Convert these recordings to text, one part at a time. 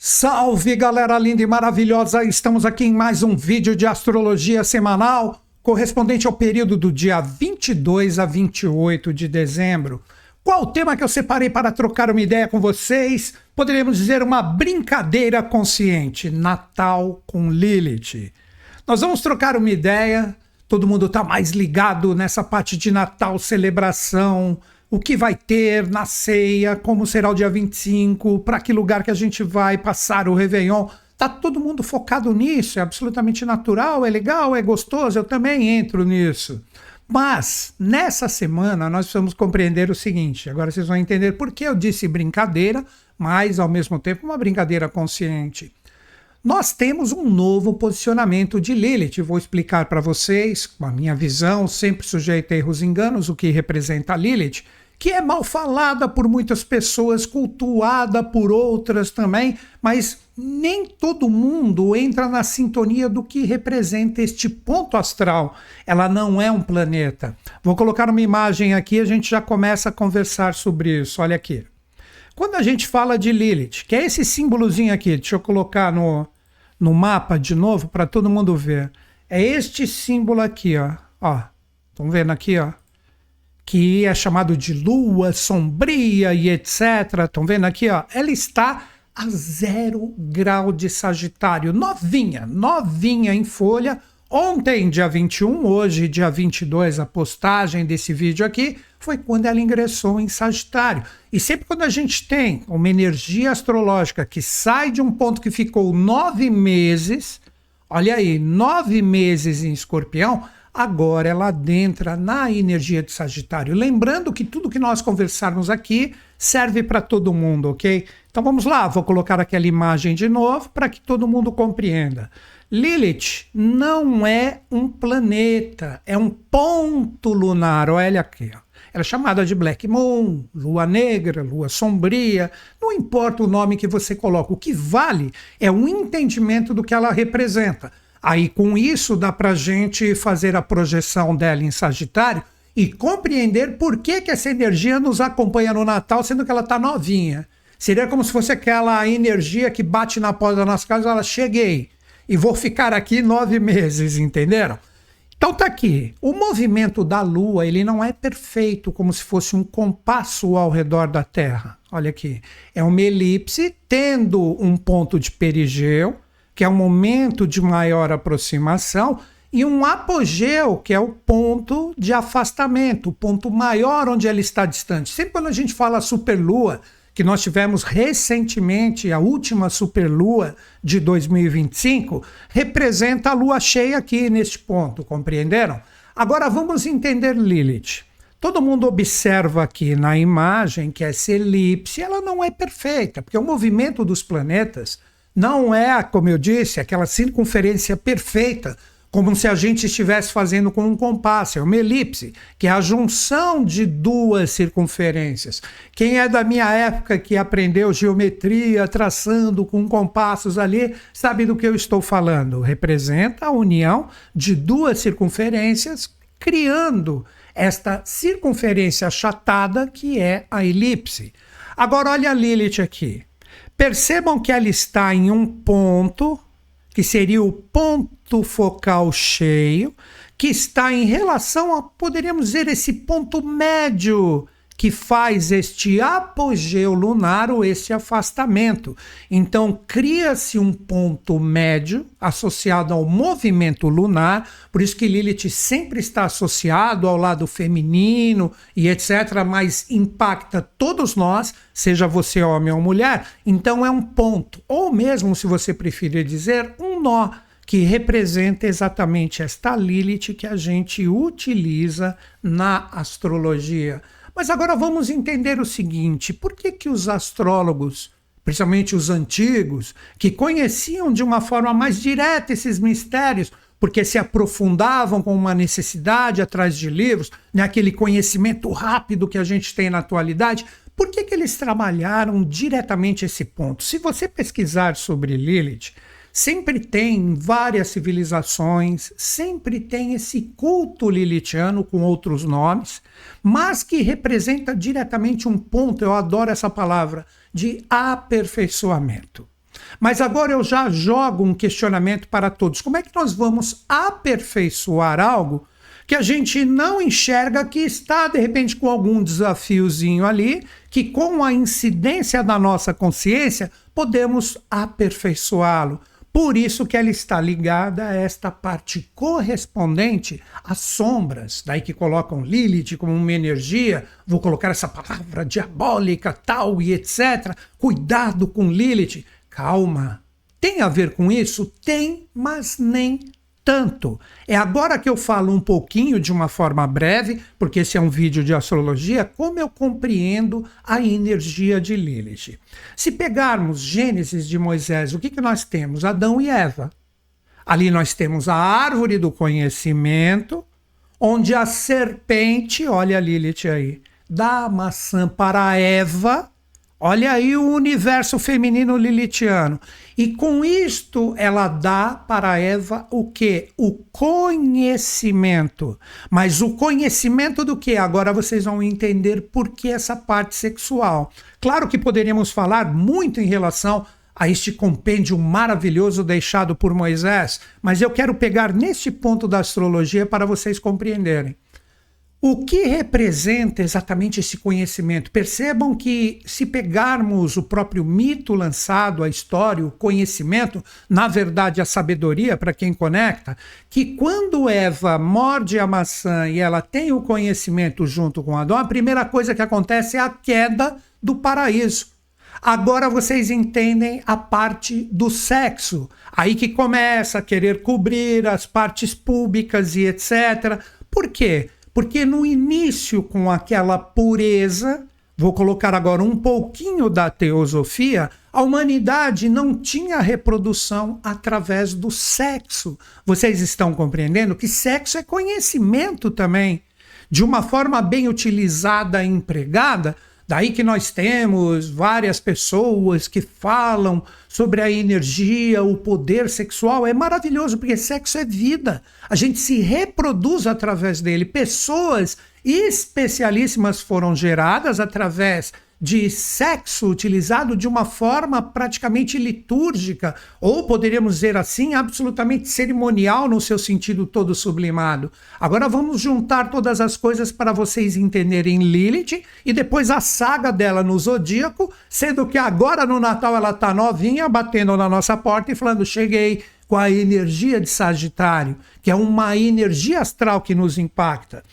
Salve, galera linda e maravilhosa! Estamos aqui em mais um vídeo de astrologia semanal, correspondente ao período do dia 22 a 28 de dezembro. Qual o tema que eu separei para trocar uma ideia com vocês? Poderíamos dizer uma brincadeira consciente, Natal com Lilith. Nós vamos trocar uma ideia, todo mundo está mais ligado nessa parte de Natal, celebração, o que vai ter na ceia, como será o dia 25, para que lugar que a gente vai passar o Réveillon. Tá todo mundo focado nisso, é absolutamente natural, é legal, é gostoso, eu também entro nisso. Mas, nessa semana, nós precisamos compreender o seguinte, agora vocês vão entender por que eu disse brincadeira, mas, ao mesmo tempo, uma brincadeira consciente. Nós temos um novo posicionamento de Lilith, vou explicar para vocês, com a minha visão, sempre sujeita a erros e enganos, o que representa a Lilith, que é mal falada por muitas pessoas, cultuada por outras também, mas nem todo mundo entra na sintonia do que representa este ponto astral. Ela não é um planeta. Vou colocar uma imagem aqui, a gente já começa a conversar sobre isso, olha aqui. Quando a gente fala de Lilith, que é esse símbolozinho aqui, deixa eu colocar no mapa de novo para todo mundo ver. É este símbolo aqui, ó. Estão vendo aqui, ó? Que é chamado de lua sombria e etc. Estão vendo aqui, ó? Ela está a 0 grau de Sagitário, novinha em folha. Ontem, dia 21, hoje, dia 22, a postagem desse vídeo aqui foi quando ela ingressou em Sagitário. E sempre quando a gente tem uma energia astrológica que sai de um ponto que ficou 9 meses, olha aí, 9 meses em Escorpião, agora ela adentra na energia de Sagitário. Lembrando que tudo que nós conversarmos aqui serve para todo mundo, ok? Então vamos lá, vou colocar aquela imagem de novo para que todo mundo compreenda. Lilith não é um planeta, é um ponto lunar, olha aqui, ó. Ela é chamada de Black Moon, lua negra, lua sombria, não importa o nome que você coloca, o que vale é o entendimento do que ela representa. Aí com isso dá para a gente fazer a projeção dela em Sagitário e compreender por que essa energia nos acompanha no Natal, sendo que ela está novinha. Seria como se fosse aquela energia que bate na porta da nossa casa e ela cheguei e vou ficar aqui 9 meses, entenderam? Então tá aqui, o movimento da Lua, ele não é perfeito, como se fosse um compasso ao redor da Terra. Olha aqui, é uma elipse tendo um ponto de perigeu, que é um momento de maior aproximação, e um apogeu, que é o ponto de afastamento, o ponto maior onde ela está distante. Sempre quando a gente fala superlua, que nós tivemos recentemente, a última superlua de 2025, representa a lua cheia aqui neste ponto, compreenderam? Agora vamos entender Lilith. Todo mundo observa aqui na imagem que essa elipse, ela não é perfeita, porque o movimento dos planetas não é, como eu disse, aquela circunferência perfeita, como se a gente estivesse fazendo com um compasso, é uma elipse, que é a junção de duas circunferências. Quem é da minha época que aprendeu geometria, traçando com compassos ali, sabe do que eu estou falando. Representa a união de duas circunferências, criando esta circunferência achatada que é a elipse. Agora olha a Lilith aqui. Percebam que ela está em um ponto, que seria o ponto focal cheio, que está em relação a, poderíamos dizer, esse ponto médio que faz este apogeu lunar ou esse afastamento. Então, cria-se um ponto médio associado ao movimento lunar, por isso que Lilith sempre está associado ao lado feminino e etc., mas impacta todos nós, seja você homem ou mulher. Então, é um ponto, ou mesmo, se você preferir dizer, um nó, que representa exatamente esta Lilith que a gente utiliza na astrologia. Mas agora vamos entender o seguinte, por que os astrólogos, principalmente os antigos, que conheciam de uma forma mais direta esses mistérios, porque se aprofundavam com uma necessidade atrás de livros, naquele conhecimento rápido que a gente tem na atualidade, por que eles trabalharam diretamente esse ponto? Se você pesquisar sobre Lilith, sempre tem em várias civilizações, sempre tem esse culto lilithiano com outros nomes, mas que representa diretamente um ponto, eu adoro essa palavra, de aperfeiçoamento. Mas agora eu já jogo um questionamento para todos. Como é que nós vamos aperfeiçoar algo que a gente não enxerga, que está, de repente, com algum desafiozinho ali, que com a incidência da nossa consciência, podemos aperfeiçoá-lo? Por isso que ela está ligada a esta parte correspondente às sombras, daí que colocam Lilith como uma energia, vou colocar essa palavra diabólica, tal e etc. Cuidado com Lilith. Calma, tem a ver com isso? Tem, mas nem tanto. É agora que eu falo um pouquinho de uma forma breve, porque esse é um vídeo de astrologia, como eu compreendo a energia de Lilith. Se pegarmos Gênesis de Moisés, o que nós temos? Adão e Eva. Ali nós temos a árvore do conhecimento, onde a serpente, olha a Lilith aí, dá a maçã para Eva. Olha aí o universo feminino lilithiano. E com isto ela dá para Eva o quê? O conhecimento. Mas o conhecimento do quê? Agora vocês vão entender por que essa parte sexual. Claro que poderíamos falar muito em relação a este compêndio maravilhoso deixado por Moisés, mas eu quero pegar neste ponto da astrologia para vocês compreenderem. O que representa exatamente esse conhecimento? Percebam que, se pegarmos o próprio mito lançado, a história, o conhecimento, na verdade a sabedoria, para quem conecta, que quando Eva morde a maçã e ela tem o conhecimento junto com Adão, a primeira coisa que acontece é a queda do paraíso. Agora vocês entendem a parte do sexo. Aí que começa a querer cobrir as partes públicas e etc. Por quê? Porque no início, com aquela pureza, vou colocar agora um pouquinho da teosofia, a humanidade não tinha reprodução através do sexo. Vocês estão compreendendo que sexo é conhecimento também. De uma forma bem utilizada e empregada, daí que nós temos várias pessoas que falam sobre a energia, o poder sexual. É maravilhoso, porque sexo é vida. A gente se reproduz através dele. Pessoas especialíssimas foram geradas através de sexo utilizado de uma forma praticamente litúrgica, ou poderíamos dizer assim, absolutamente cerimonial no seu sentido todo sublimado. Agora vamos juntar todas as coisas para vocês entenderem Lilith e depois a saga dela no Zodíaco, sendo que agora no Natal ela está novinha, batendo na nossa porta e falando: cheguei com a energia de Sagitário, que é uma energia astral que nos impacta.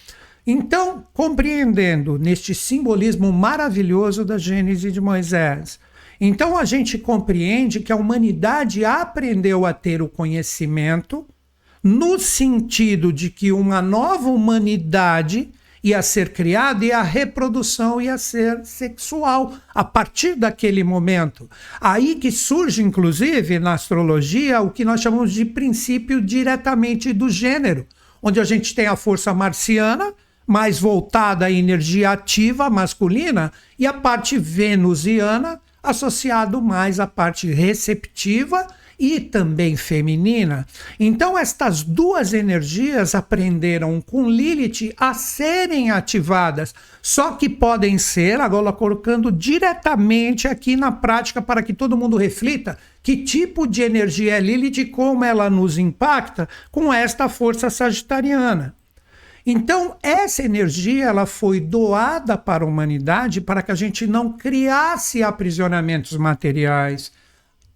Então, compreendendo neste simbolismo maravilhoso da Gênese de Moisés, então a gente compreende que a humanidade aprendeu a ter o conhecimento no sentido de que uma nova humanidade ia ser criada e a reprodução ia ser sexual a partir daquele momento. Aí que surge, inclusive, na astrologia, o que nós chamamos de princípio diretamente do gênero, onde a gente tem a força marciana, mais voltada à energia ativa masculina, e a parte venusiana, associado mais à parte receptiva e também feminina. Então estas duas energias aprenderam com Lilith a serem ativadas, só que podem ser, agora colocando diretamente aqui na prática para que todo mundo reflita que tipo de energia é Lilith e como ela nos impacta com esta força sagitariana. Então, essa energia ela foi doada para a humanidade para que a gente não criasse aprisionamentos materiais,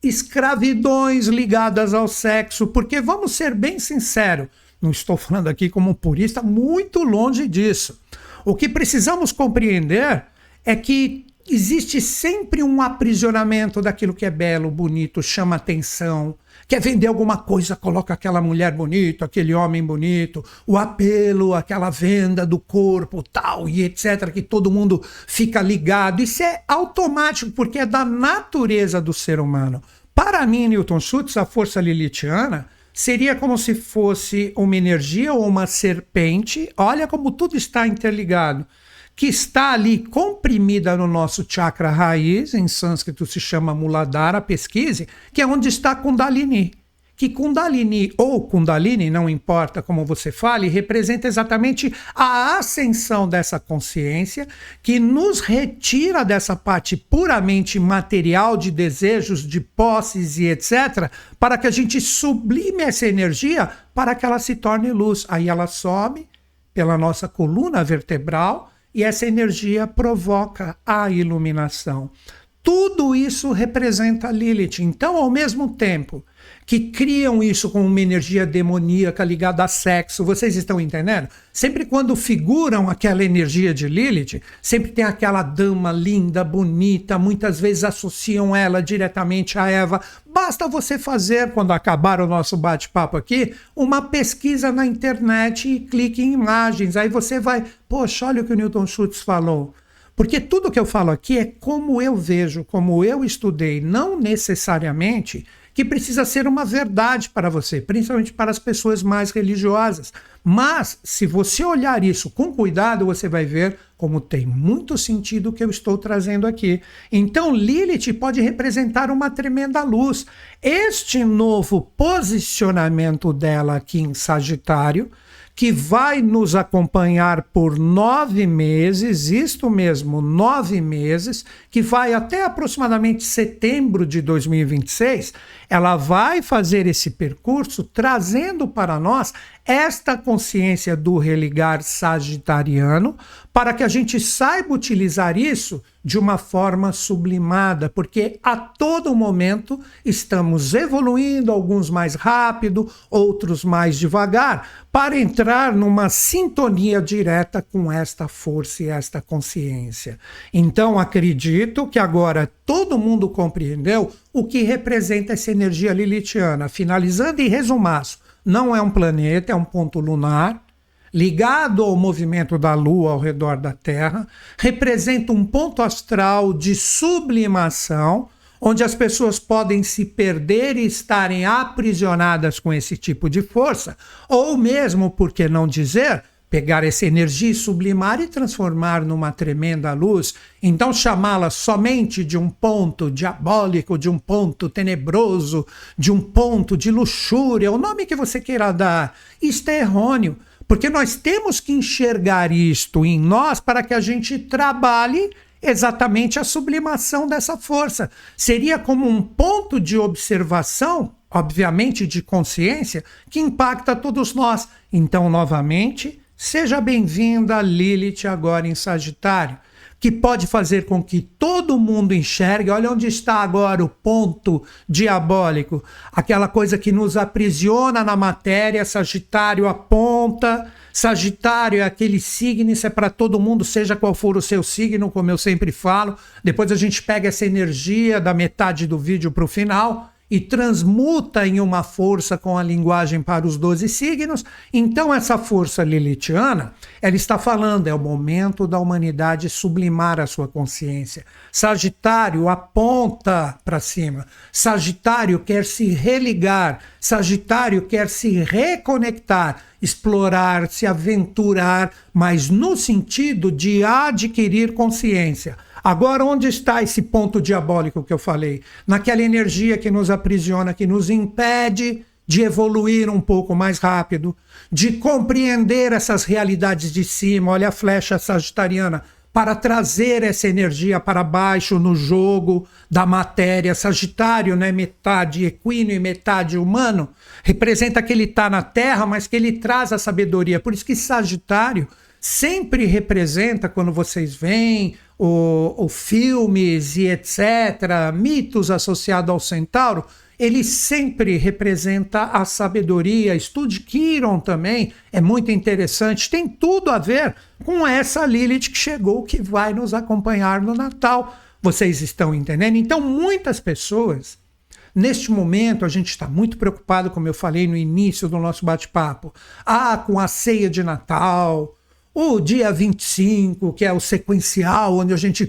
escravidões ligadas ao sexo, porque vamos ser bem sinceros, não estou falando aqui como um purista, muito longe disso. O que precisamos compreender é que existe sempre um aprisionamento daquilo que é belo, bonito, chama atenção. Quer vender alguma coisa, coloca aquela mulher bonita, aquele homem bonito, o apelo, aquela venda do corpo, tal, e etc., que todo mundo fica ligado. Isso é automático, porque é da natureza do ser humano. Para mim, Newton Schultz, a força lilithiana seria como se fosse uma energia ou uma serpente. Olha como tudo está interligado, que está ali comprimida no nosso chakra raiz, em sânscrito se chama Muladhara, pesquise, que é onde está Kundalini, que Kundalini ou Kundalini, não importa como você fale, representa exatamente a ascensão dessa consciência que nos retira dessa parte puramente material de desejos, de posses e etc., para que a gente sublime essa energia para que ela se torne luz. Aí ela sobe pela nossa coluna vertebral e essa energia provoca a iluminação. Tudo isso representa Lilith. Então, ao mesmo tempo que criam isso com uma energia demoníaca ligada a sexo, vocês estão entendendo? Sempre quando figuram aquela energia de Lilith, sempre tem aquela dama linda, bonita, muitas vezes associam ela diretamente a Eva. Basta você fazer, quando acabar o nosso bate-papo aqui, uma pesquisa na internet e clique em imagens. Aí você vai, poxa, olha o que o Newton Schultz falou. Porque tudo que eu falo aqui é como eu vejo, como eu estudei, não necessariamente que precisa ser uma verdade para você, principalmente para as pessoas mais religiosas. Mas, se você olhar isso com cuidado, você vai ver como tem muito sentido o que eu estou trazendo aqui. Então, Lilith pode representar uma tremenda luz. Este novo posicionamento dela aqui em Sagitário, que vai nos acompanhar por 9 meses, isto mesmo, 9 meses, que vai até aproximadamente setembro de 2026, ela vai fazer esse percurso trazendo para nós esta consciência do religar sagitariano, para que a gente saiba utilizar isso de uma forma sublimada, porque a todo momento estamos evoluindo, alguns mais rápido, outros mais devagar, para entrar numa sintonia direta com esta força e esta consciência. Então, acredito que agora todo mundo compreendeu o que representa essa energia lilithiana. Finalizando em resumaço, não é um planeta, é um ponto lunar, ligado ao movimento da Lua ao redor da Terra, representa um ponto astral de sublimação, onde as pessoas podem se perder e estarem aprisionadas com esse tipo de força, ou mesmo, por que não dizer, pegar essa energia e sublimar e transformar numa tremenda luz, então chamá-la somente de um ponto diabólico, de um ponto tenebroso, de um ponto de luxúria, o nome que você queira dar, isto é errôneo, porque nós temos que enxergar isto em nós para que a gente trabalhe exatamente a sublimação dessa força. Seria como um ponto de observação, obviamente de consciência, que impacta todos nós. Então, novamente, seja bem-vinda Lilith agora em Sagitário, que pode fazer com que todo mundo enxergue. Olha onde está agora o ponto diabólico, aquela coisa que nos aprisiona na matéria. Sagitário aponta, Sagitário é aquele signo, isso é para todo mundo, seja qual for o seu signo, como eu sempre falo. Depois a gente pega essa energia da metade do vídeo para o final e transmuta em uma força com a linguagem para os 12 signos. Então essa força lilithiana, ela está falando, é o momento da humanidade sublimar a sua consciência. Sagitário aponta para cima, Sagitário quer se religar, Sagitário quer se reconectar, explorar, se aventurar, mas no sentido de adquirir consciência. Agora, onde está esse ponto diabólico que eu falei? Naquela energia que nos aprisiona, que nos impede de evoluir um pouco mais rápido, de compreender essas realidades de cima. Olha a flecha sagitariana, para trazer essa energia para baixo no jogo da matéria. Sagitário, né? Metade equino e metade humano, representa que ele está na Terra, mas que ele traz a sabedoria. Por isso que Sagitário sempre representa, quando vocês veem o filmes e etc., mitos associados ao centauro, ele sempre representa a sabedoria. Estude Quiron também, é muito interessante, tem tudo a ver com essa Lilith que chegou, que vai nos acompanhar no Natal. Vocês estão entendendo? Então, muitas pessoas, neste momento, a gente está muito preocupado, como eu falei no início do nosso bate-papo, com a ceia de Natal, o dia 25, que é o sequencial, onde a gente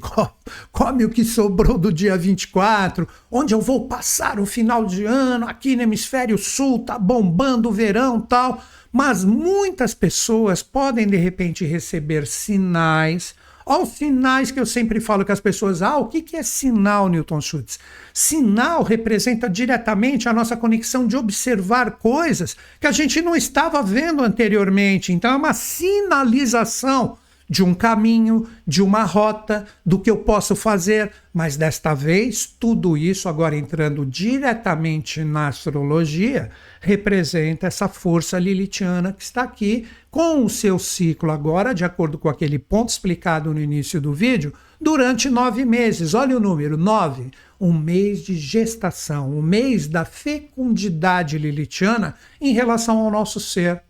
come o que sobrou do dia 24, onde eu vou passar o final de ano aqui no hemisfério sul, tá bombando o verão e tal. Mas muitas pessoas podem, de repente, receber sinais Olha os sinais que eu sempre falo que as pessoas... o que é sinal, Newton Schultz? Sinal representa diretamente a nossa conexão de observar coisas que a gente não estava vendo anteriormente. Então é uma sinalização de um caminho, de uma rota, do que eu posso fazer. Mas desta vez, tudo isso, agora entrando diretamente na astrologia, representa essa força lilithiana que está aqui com o seu ciclo agora, de acordo com aquele ponto explicado no início do vídeo, durante 9 meses. Olha o número, 9. Um mês de gestação, um mês da fecundidade lilithiana em relação ao nosso ser.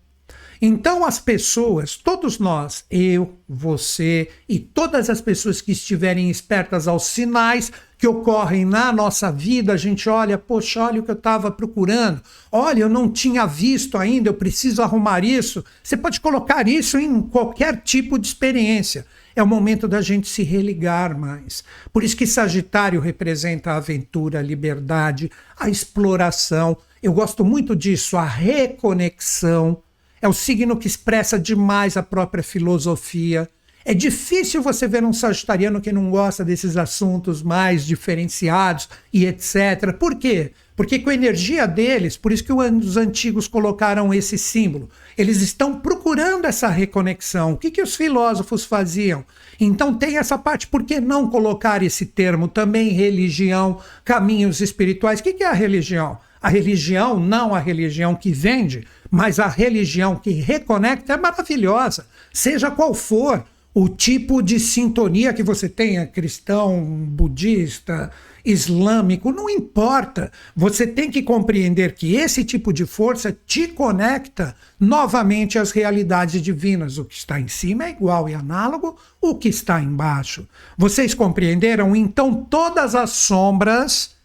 Então as pessoas, todos nós, eu, você e todas as pessoas que estiverem espertas aos sinais que ocorrem na nossa vida, a gente olha, poxa, olha o que eu estava procurando, olha, eu não tinha visto ainda, eu preciso arrumar isso. Você pode colocar isso em qualquer tipo de experiência. É o momento da gente se religar mais. Por isso que Sagitário representa a aventura, a liberdade, a exploração. Eu gosto muito disso, a reconexão. É o signo que expressa demais a própria filosofia. É difícil você ver um sagitariano que não gosta desses assuntos mais diferenciados e etc. Por quê? Porque com a energia deles, por isso que os antigos colocaram esse símbolo, eles estão procurando essa reconexão. O que os filósofos faziam? Então tem essa parte, por que não colocar esse termo também, religião, caminhos espirituais? O que é a religião? A religião, não a religião que vende, mas a religião que reconecta é maravilhosa. Seja qual for o tipo de sintonia que você tenha, cristão, budista, islâmico, não importa. Você tem que compreender que esse tipo de força te conecta novamente às realidades divinas. O que está em cima é igual e análogo ao que está embaixo. Vocês compreenderam? Então todas as sombras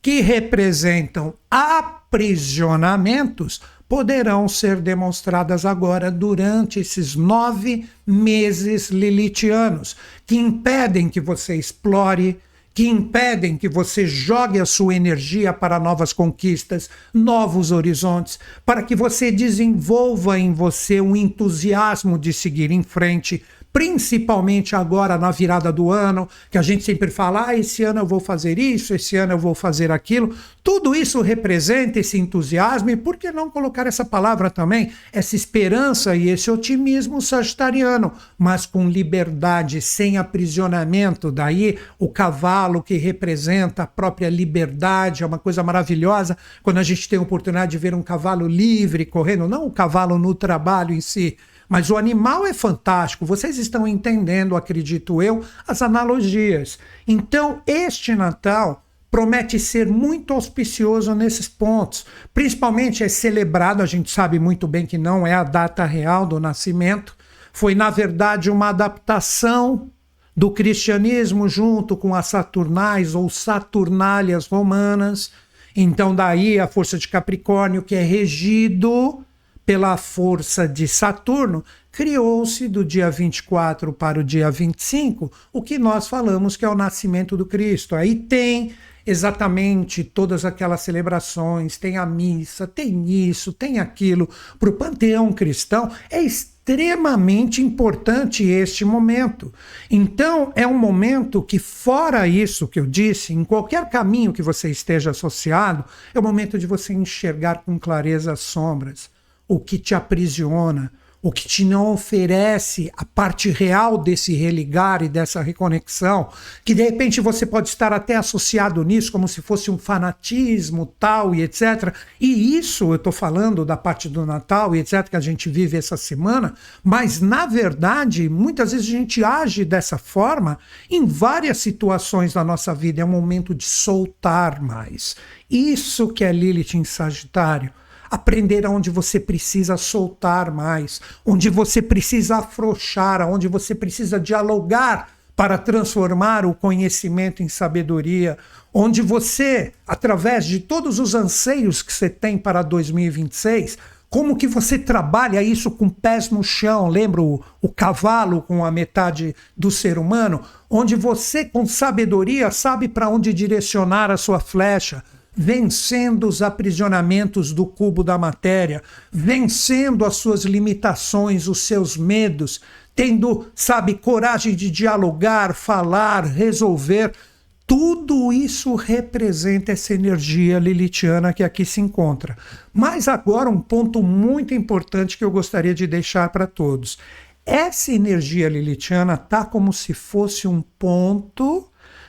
que representam aprisionamentos poderão ser demonstradas agora durante esses 9 meses lilithianos, que impedem que você explore, que impedem que você jogue a sua energia para novas conquistas, novos horizontes, para que você desenvolva em você um entusiasmo de seguir em frente, principalmente agora na virada do ano, que a gente sempre fala, esse ano eu vou fazer isso, esse ano eu vou fazer aquilo. Tudo isso representa esse entusiasmo e por que não colocar essa palavra também, essa esperança e esse otimismo sagitariano, mas com liberdade, sem aprisionamento. Daí o cavalo que representa a própria liberdade, é uma coisa maravilhosa quando a gente tem a oportunidade de ver um cavalo livre correndo, não o cavalo no trabalho em si, mas o animal é fantástico. Vocês estão entendendo, acredito eu, as analogias. Então, este Natal promete ser muito auspicioso nesses pontos. Principalmente é celebrado, a gente sabe muito bem que não é a data real do nascimento. Foi, na verdade, uma adaptação do cristianismo junto com as saturnais ou saturnálias romanas. Então, daí a força de Capricórnio, que é regido pela força de Saturno, criou-se do dia 24 para o dia 25, o que nós falamos que é o nascimento do Cristo. Aí tem exatamente todas aquelas celebrações, tem a missa, tem isso, tem aquilo. Para o panteão cristão é extremamente importante este momento. Então é um momento que, fora isso que eu disse, em qualquer caminho que você esteja associado, é o momento de você enxergar com clareza as sombras, o que te aprisiona, o que te não oferece a parte real desse religar e dessa reconexão, que de repente você pode estar até associado nisso como se fosse um fanatismo tal e etc. E isso eu estou falando da parte do Natal e etc. que a gente vive essa semana, mas na verdade muitas vezes a gente age dessa forma em várias situações da nossa vida. É um momento de soltar mais. Isso que é Lilith em Sagitário. Aprender onde você precisa soltar mais, onde você precisa afrouxar, onde você precisa dialogar para transformar o conhecimento em sabedoria, onde você, através de todos os anseios que você tem para 2026, como que você trabalha isso com pés no chão, lembra o cavalo com a metade do ser humano, onde você com sabedoria sabe para onde direcionar a sua flecha, vencendo os aprisionamentos do cubo da matéria, vencendo as suas limitações, os seus medos, tendo, sabe, coragem de dialogar, falar, resolver. Tudo isso representa essa energia lilithiana que aqui se encontra. Mas agora um ponto muito importante que eu gostaria de deixar para todos. Essa energia lilithiana está como se fosse um ponto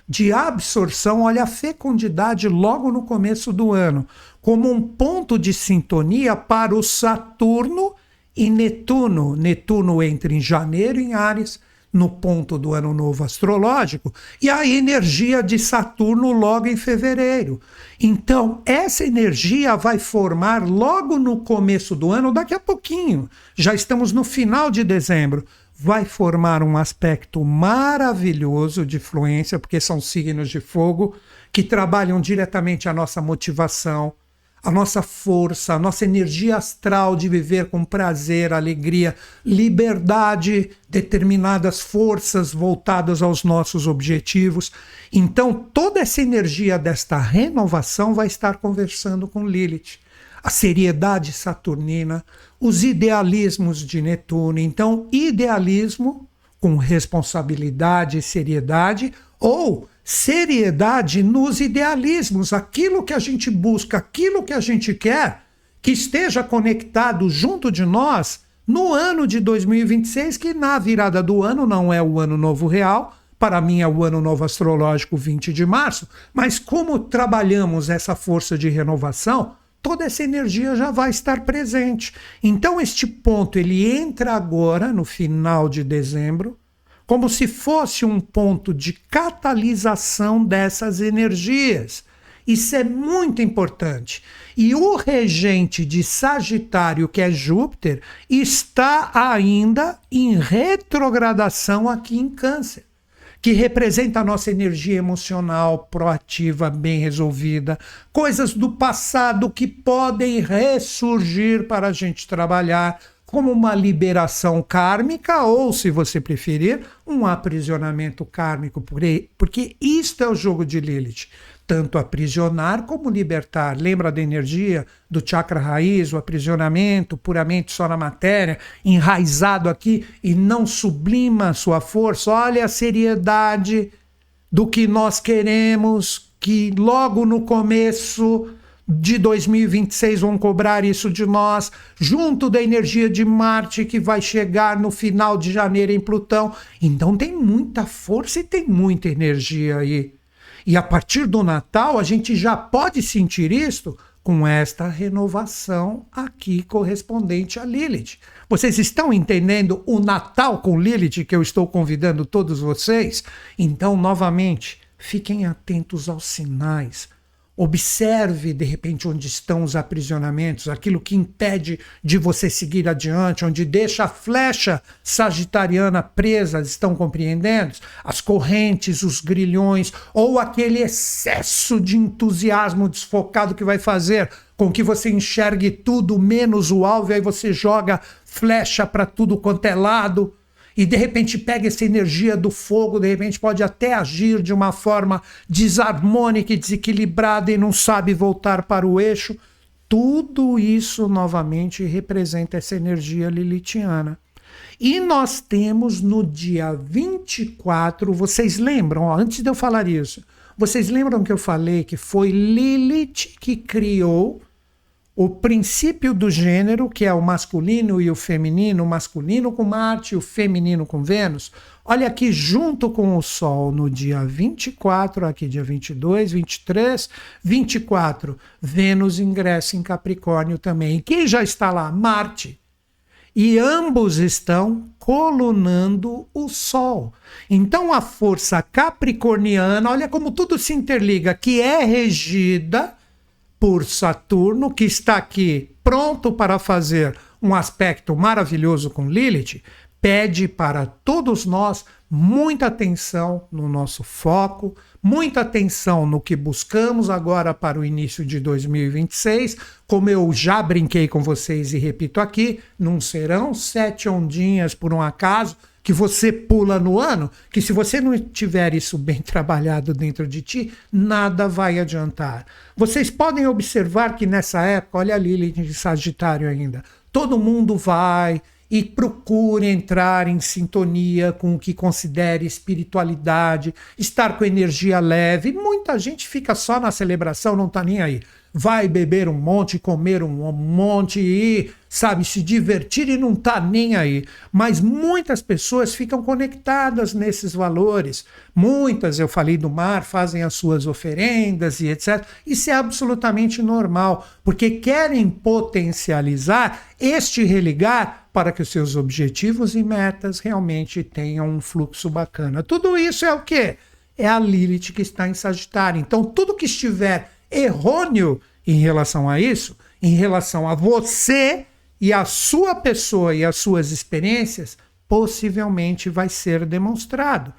de absorção, olha a fecundidade logo no começo do ano, como um ponto de sintonia para o Saturno e Netuno. Netuno entra em janeiro em Áries, no ponto do ano novo astrológico, e a energia de Saturno logo em fevereiro. Então, essa energia vai formar logo no começo do ano, daqui a pouquinho, já estamos no final de dezembro, vai formar um aspecto maravilhoso de fluência, porque são signos de fogo que trabalham diretamente a nossa motivação, a nossa força, a nossa energia astral de viver com prazer, alegria, liberdade, determinadas forças voltadas aos nossos objetivos. Então, toda essa energia desta renovação vai estar conversando com Lilith. A seriedade saturnina, os idealismos de Netuno. Então, idealismo com responsabilidade e seriedade, ou seriedade nos idealismos, aquilo que a gente busca, aquilo que a gente quer, que esteja conectado junto de nós no ano de 2026, que na virada do ano não é o ano novo real, para mim é o ano novo astrológico 20 de março, mas como trabalhamos essa força de renovação, toda essa energia já vai estar presente. Então este ponto ele entra agora no final de dezembro, como se fosse um ponto de catalisação dessas energias. Isso é muito importante. E o regente de Sagitário, que é Júpiter, está ainda em retrogradação aqui em Câncer, que representa a nossa energia emocional proativa, bem resolvida, coisas do passado que podem ressurgir para a gente trabalhar, como uma liberação kármica ou, se você preferir, um aprisionamento kármico, porque isto é o jogo de Lilith, tanto aprisionar como libertar. Lembra da energia do chakra raiz, o aprisionamento puramente só na matéria, enraizado aqui e não sublima sua força? Olha a seriedade do que nós queremos, que logo no começo de 2026 vão cobrar isso de nós, junto da energia de Marte que vai chegar no final de janeiro em Plutão. Então tem muita força e tem muita energia aí. E a partir do Natal a gente já pode sentir isto com esta renovação aqui correspondente a Lilith. Vocês estão entendendo o Natal com Lilith que eu estou convidando todos vocês? Então, novamente, fiquem atentos aos sinais. Observe, de repente, onde estão os aprisionamentos, aquilo que impede de você seguir adiante, onde deixa a flecha sagitariana presa, estão compreendendo? As correntes, os grilhões, ou aquele excesso de entusiasmo desfocado que vai fazer com que você enxergue tudo menos o alvo, e aí você joga flecha para tudo quanto é lado. E de repente pega essa energia do fogo, de repente pode até agir de uma forma desarmônica e desequilibrada e não sabe voltar para o eixo. Tudo isso novamente representa essa energia lilithiana. E nós temos no dia 24, vocês lembram, ó, antes de eu falar isso, vocês lembram que eu falei que foi Lilith que criou o princípio do gênero, que é o masculino e o feminino, o masculino com Marte e o feminino com Vênus? Olha aqui, junto com o Sol, no dia 24, aqui dia 22, 23, 24, Vênus ingressa em Capricórnio também. E quem já está lá? Marte. E ambos estão colunando o Sol. Então a força capricorniana, olha como tudo se interliga, que é regida por Saturno, que está aqui pronto para fazer um aspecto maravilhoso com Lilith, pede para todos nós muita atenção no nosso foco, muita atenção no que buscamos agora para o início de 2026. Como eu já brinquei com vocês e repito aqui, não serão 7 ondinhas por um acaso que você pula no ano, que se você não tiver isso bem trabalhado dentro de ti, nada vai adiantar. Vocês podem observar que nessa época, olha a Lilith de Sagitário ainda, todo mundo vai e procure entrar em sintonia com o que considere espiritualidade, estar com energia leve. Muita gente fica só na celebração, não está nem aí. Vai beber um monte, comer um monte e, sabe, se divertir e não está nem aí. Mas muitas pessoas ficam conectadas nesses valores. Muitas, eu falei do mar, fazem as suas oferendas e etc. Isso é absolutamente normal, porque querem potencializar este religar para que os seus objetivos e metas realmente tenham um fluxo bacana. Tudo isso é o quê? É a Lilith que está em Sagitário. Então, tudo que estiver errôneo em relação a isso, em relação a você e a sua pessoa e as suas experiências, possivelmente vai ser demonstrado.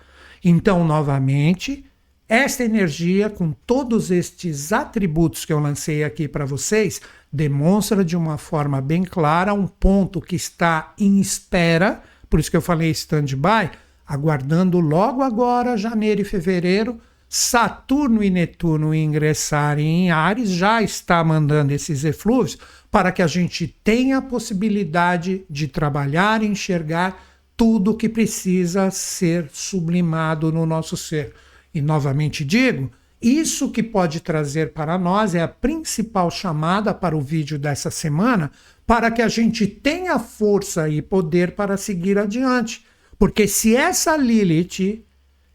Então, novamente, esta energia, com todos estes atributos que eu lancei aqui para vocês, demonstra de uma forma bem clara um ponto que está em espera, por isso que eu falei stand-by, aguardando logo agora, janeiro e fevereiro, Saturno e Netuno ingressarem em Áries, já está mandando esses eflúvios para que a gente tenha a possibilidade de trabalhar e enxergar tudo que precisa ser sublimado no nosso ser. E novamente digo, isso que pode trazer para nós é a principal chamada para o vídeo dessa semana, para que a gente tenha força e poder para seguir adiante. Porque se essa Lilith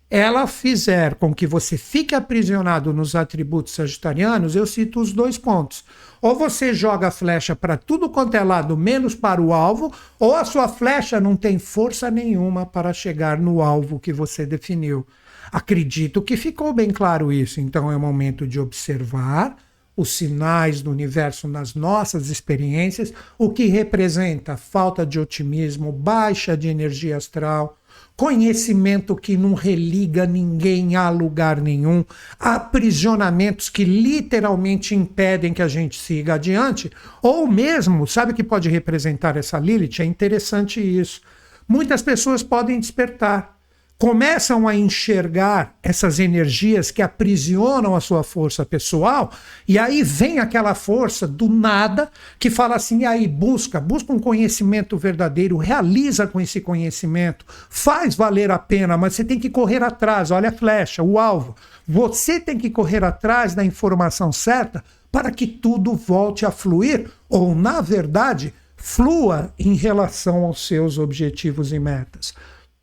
ela fizer com que você fique aprisionado nos atributos sagitarianos, eu cito os 2 pontos. Ou você joga a flecha para tudo quanto é lado, menos para o alvo, ou a sua flecha não tem força nenhuma para chegar no alvo que você definiu. Acredito que ficou bem claro isso. Então é o momento de observar os sinais do universo nas nossas experiências, o que representa falta de otimismo, baixa de energia astral, conhecimento que não religa ninguém a lugar nenhum, aprisionamentos que literalmente impedem que a gente siga adiante, ou mesmo, sabe o que pode representar essa Lilith? É interessante isso. Muitas pessoas podem despertar, começam a enxergar essas energias que aprisionam a sua força pessoal, e aí vem aquela força do nada que fala assim, e aí busca um conhecimento verdadeiro, realiza com esse conhecimento, faz valer a pena, mas você tem que correr atrás, olha a flecha, o alvo. Você tem que correr atrás da informação certa para que tudo volte a fluir, ou na verdade, flua em relação aos seus objetivos e metas.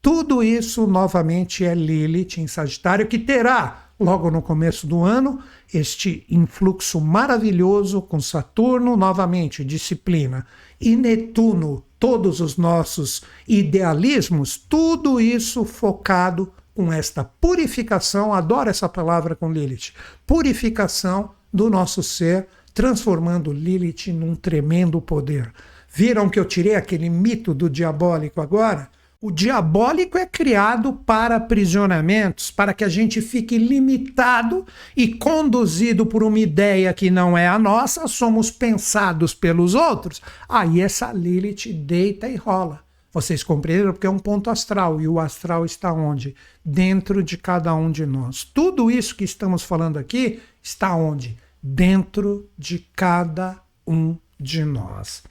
Tudo isso, novamente, é Lilith em Sagitário, que terá, logo no começo do ano, este influxo maravilhoso com Saturno, novamente, disciplina, e Netuno, todos os nossos idealismos, tudo isso focado com esta purificação, adoro essa palavra com Lilith, purificação do nosso ser, transformando Lilith num tremendo poder. Viram que eu tirei aquele mito do diabólico agora? O diabólico é criado para aprisionamentos, para que a gente fique limitado e conduzido por uma ideia que não é a nossa, somos pensados pelos outros. Aí essa Lilith deita e rola. Vocês compreenderam? Porque é um ponto astral, e o astral está onde? Dentro de cada um de nós. Tudo isso que estamos falando aqui está onde? Dentro de cada um de nós.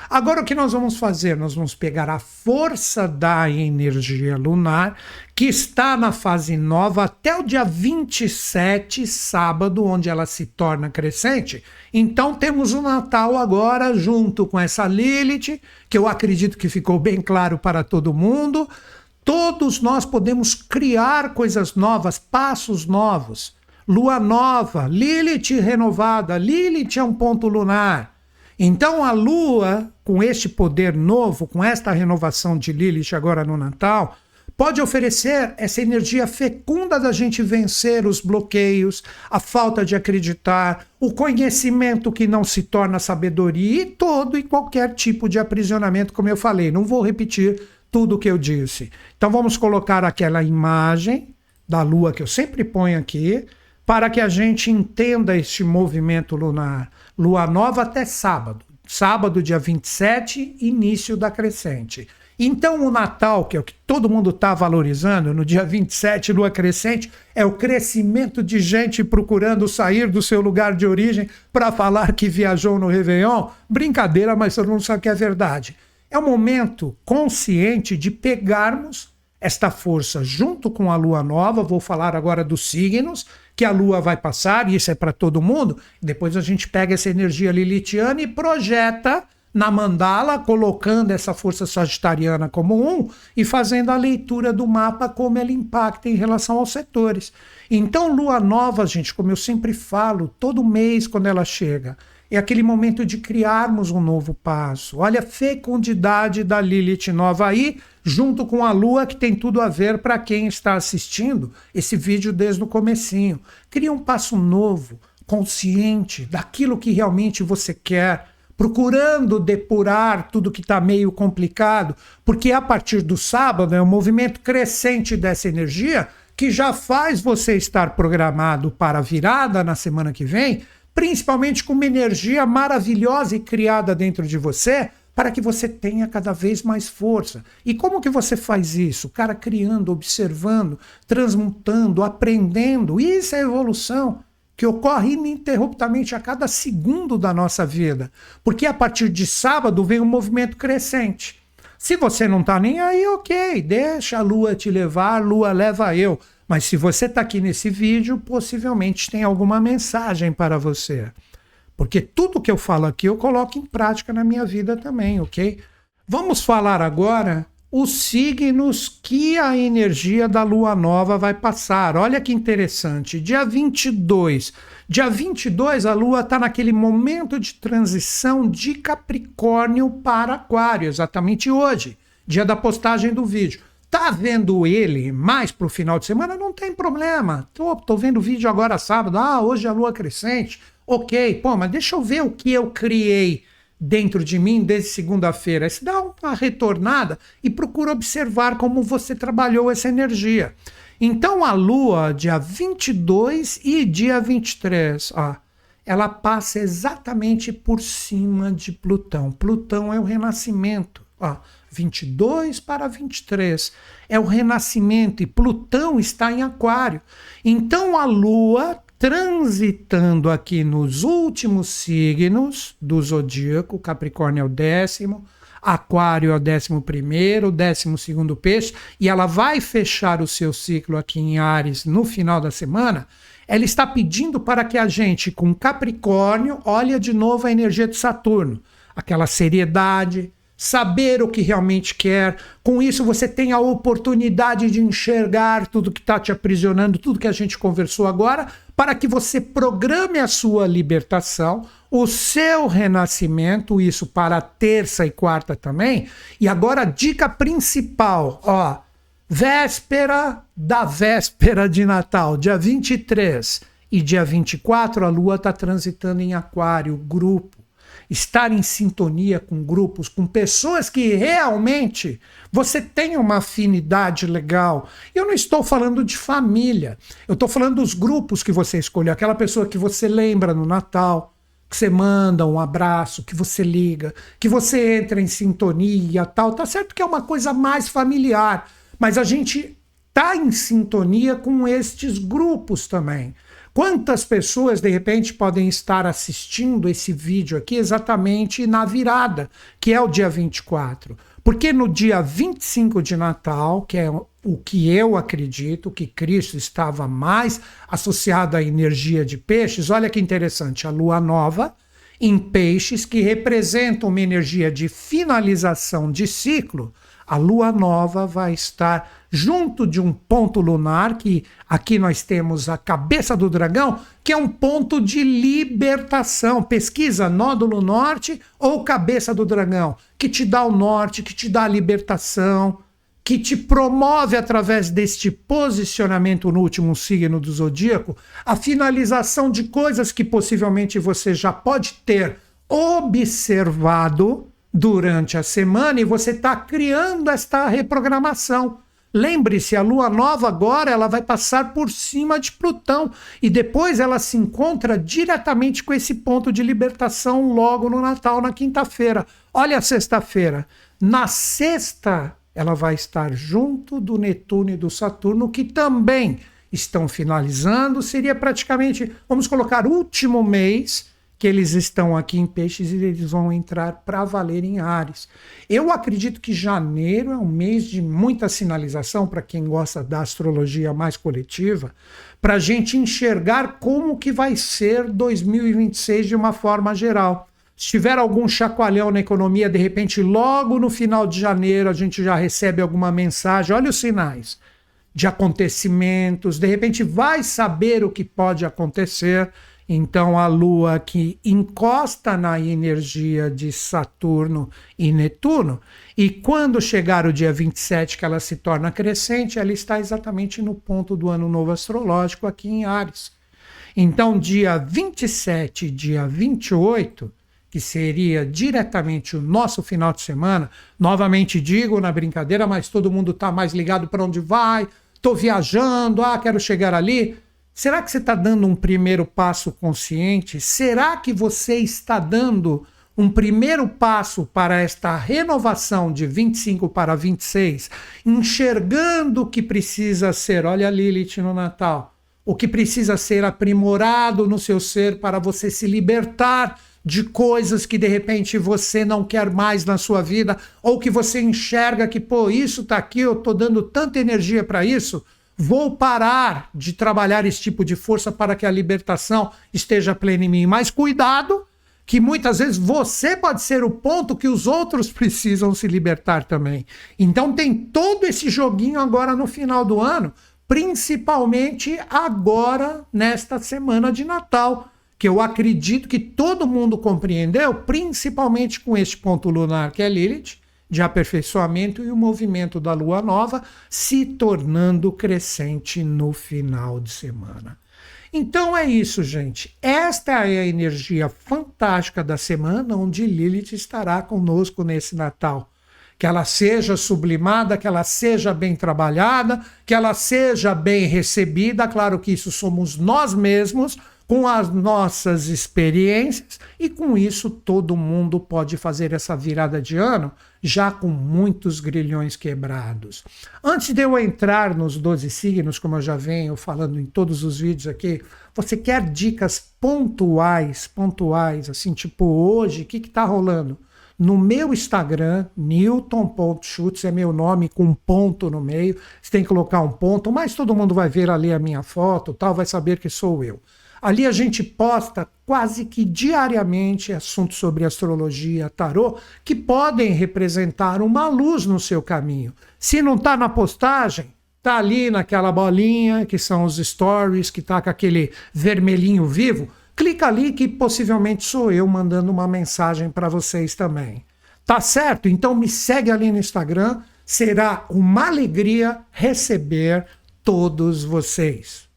Agora o que nós vamos fazer? Nós vamos pegar a força da energia lunar, que está na fase nova até o dia 27, sábado, onde ela se torna crescente. Então temos o Natal agora, junto com essa Lilith, que eu acredito que ficou bem claro para todo mundo. Todos nós podemos criar coisas novas, passos novos. Lua nova, Lilith renovada, Lilith é um ponto lunar. Então a Lua, com este poder novo, com esta renovação de Lilith agora no Natal, pode oferecer essa energia fecunda da gente vencer os bloqueios, a falta de acreditar, o conhecimento que não se torna sabedoria e todo e qualquer tipo de aprisionamento, como eu falei. Não vou repetir tudo o que eu disse. Então vamos colocar aquela imagem da Lua que eu sempre ponho aqui, para que a gente entenda este movimento lunar. Lua nova até sábado. Sábado, dia 27, início da crescente. Então o Natal, que é o que todo mundo está valorizando, no dia 27, lua crescente, é o crescimento de gente procurando sair do seu lugar de origem para falar que viajou no Réveillon. Brincadeira, mas todo mundo sabe que é verdade. É o momento consciente de pegarmos esta força junto com a lua nova. Vou falar agora dos signos que a lua vai passar, e isso é para todo mundo. Depois a gente pega essa energia lilithiana e projeta na mandala, colocando essa força sagitariana como um e fazendo a leitura do mapa, como ela impacta em relação aos setores. Então, lua nova, gente, como eu sempre falo, todo mês quando ela chega, é aquele momento de criarmos um novo passo. Olha a fecundidade da Lilith nova aí, junto com a lua, que tem tudo a ver para quem está assistindo esse vídeo desde o comecinho. Cria um passo novo, consciente daquilo que realmente você quer, procurando depurar tudo que está meio complicado, porque a partir do sábado é um movimento crescente dessa energia que já faz você estar programado para a virada na semana que vem, principalmente com uma energia maravilhosa e criada dentro de você, para que você tenha cada vez mais força. E como que você faz isso? Cara, criando, observando, transmutando, aprendendo. Isso é evolução que ocorre ininterruptamente a cada segundo da nossa vida. Porque a partir de sábado vem um movimento crescente. Se você não está nem aí, ok, deixa a lua te levar, a lua leva eu. Mas se você está aqui nesse vídeo, possivelmente tem alguma mensagem para você. Porque tudo que eu falo aqui eu coloco em prática na minha vida também, ok? Vamos falar agora os signos que a energia da lua nova vai passar. Olha que interessante, dia 22. Dia 22 a lua está naquele momento de transição de Capricórnio para Aquário, exatamente hoje, dia da postagem do vídeo. Tá vendo ele mais pro final de semana? Não tem problema. Tô vendo o vídeo agora sábado. Hoje a lua crescente. Ok, pô, mas deixa eu ver o que eu criei dentro de mim desde segunda-feira. Você dá uma retornada e procura observar como você trabalhou essa energia. Então a lua, dia 22 e dia 23, ela passa exatamente por cima de Plutão. Plutão é o renascimento. 22 para 23 é o renascimento e Plutão está em Aquário. Então a lua transitando aqui nos últimos signos do zodíaco, Capricórnio é o 10º, Aquário é o 11º, 12º Peixe, e ela vai fechar o seu ciclo aqui em Áries no final da semana. Ela está pedindo para que a gente, com Capricórnio, olhe de novo a energia de Saturno, aquela seriedade, saber o que realmente quer. Com isso você tem a oportunidade de enxergar tudo que está te aprisionando, tudo que a gente conversou agora, para que você programe a sua libertação, o seu renascimento, isso para terça e quarta também. E agora a dica principal, véspera da véspera de Natal, dia 23 e dia 24, a lua está transitando em Aquário, grupo. Estar em sintonia com grupos, com pessoas que realmente você tem uma afinidade legal. Eu não estou falando de família, eu estou falando dos grupos que você escolheu, aquela pessoa que você lembra no Natal, que você manda um abraço, que você liga, que você entra em sintonia, tal. Tá certo que é uma coisa mais familiar, mas a gente tá em sintonia com estes grupos também. Quantas pessoas, de repente, podem estar assistindo esse vídeo aqui exatamente na virada, que é o dia 24? Porque no dia 25 de Natal, que é o que eu acredito, que Cristo estava mais associado à energia de peixes, olha que interessante, a lua nova em peixes, que representa uma energia de finalização de ciclo, a lua nova vai estar junto de um ponto lunar, que aqui nós temos a cabeça do dragão, que é um ponto de libertação. Pesquisa nódulo norte ou cabeça do dragão, que te dá o norte, que te dá a libertação, que te promove através deste posicionamento no último signo do zodíaco, a finalização de coisas que possivelmente você já pode ter observado durante a semana e você está criando esta reprogramação. Lembre-se, a lua nova agora ela vai passar por cima de Plutão e depois ela se encontra diretamente com esse ponto de libertação logo no Natal, na quinta-feira. Olha a sexta-feira. Na sexta, ela vai estar junto do Netuno e do Saturno, que também estão finalizando. Seria praticamente, vamos colocar, último mês, que eles estão aqui em Peixes e eles vão entrar para valer em Áries. Eu acredito que janeiro é um mês de muita sinalização para quem gosta da astrologia mais coletiva, para a gente enxergar como que vai ser 2026 de uma forma geral. Se tiver algum chacoalhão na economia, de repente, logo no final de janeiro, a gente já recebe alguma mensagem. Olha os sinais de acontecimentos. De repente, vai saber o que pode acontecer. Então, a Lua que encosta na energia de Saturno e Netuno, e quando chegar o dia 27, que ela se torna crescente, ela está exatamente no ponto do ano novo astrológico aqui em Áries. Então, dia 27 e dia 28, que seria diretamente o nosso final de semana, novamente digo na brincadeira, mas todo mundo está mais ligado para onde vai, estou viajando, quero chegar ali. Será que você está dando um primeiro passo consciente? Será que você está dando um primeiro passo para esta renovação de 25 para 26, enxergando o que precisa ser, olha Lilith no Natal, o que precisa ser aprimorado no seu ser para você se libertar de coisas que de repente você não quer mais na sua vida, ou que você enxerga que, isso está aqui, eu estou dando tanta energia para isso, vou parar de trabalhar esse tipo de força para que a libertação esteja plena em mim. Mas cuidado, que muitas vezes você pode ser o ponto que os outros precisam se libertar também. Então tem todo esse joguinho agora no final do ano, principalmente agora nesta semana de Natal, que eu acredito que todo mundo compreendeu, principalmente com este ponto lunar que é Lilith, de aperfeiçoamento, e o movimento da lua nova se tornando crescente no final de semana. Então é isso, gente. Esta é a energia fantástica da semana, onde Lilith estará conosco nesse Natal. Que ela seja sublimada, que ela seja bem trabalhada, que ela seja bem recebida. Claro que isso somos nós mesmos, com as nossas experiências, e com isso todo mundo pode fazer essa virada de ano já com muitos grilhões quebrados. Antes de eu entrar nos 12 signos, como eu já venho falando em todos os vídeos aqui, você quer dicas pontuais, assim, tipo hoje, o que está rolando? No meu Instagram, Newton.Schutz, é meu nome com um ponto no meio, você tem que colocar um ponto, mas todo mundo vai ver ali a minha foto, tal, vai saber que sou eu. Ali a gente posta quase que diariamente assuntos sobre astrologia, tarô, que podem representar uma luz no seu caminho. Se não está na postagem, está ali naquela bolinha, que são os stories, que está com aquele vermelhinho vivo, clica ali que possivelmente sou eu mandando uma mensagem para vocês também. Tá certo? Então me segue ali no Instagram, será uma alegria receber todos vocês.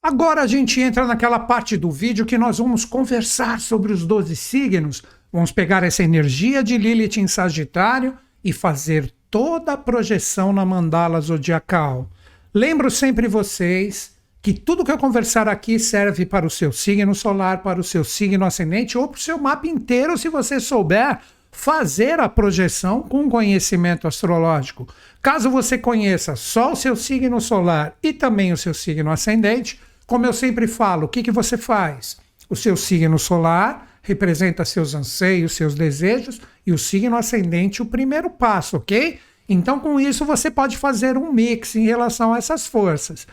Agora a gente entra naquela parte do vídeo que nós vamos conversar sobre os 12 signos. Vamos pegar essa energia de Lilith em Sagitário e fazer toda a projeção na mandala zodiacal. Lembro sempre vocês que tudo que eu conversar aqui serve para o seu signo solar, para o seu signo ascendente ou para o seu mapa inteiro, se você souber fazer a projeção com conhecimento astrológico. Caso você conheça só o seu signo solar e também o seu signo ascendente, como eu sempre falo, o que você faz? O seu signo solar representa seus anseios, seus desejos, e o signo ascendente o primeiro passo, ok? Então, com isso, você pode fazer um mix em relação a essas forças.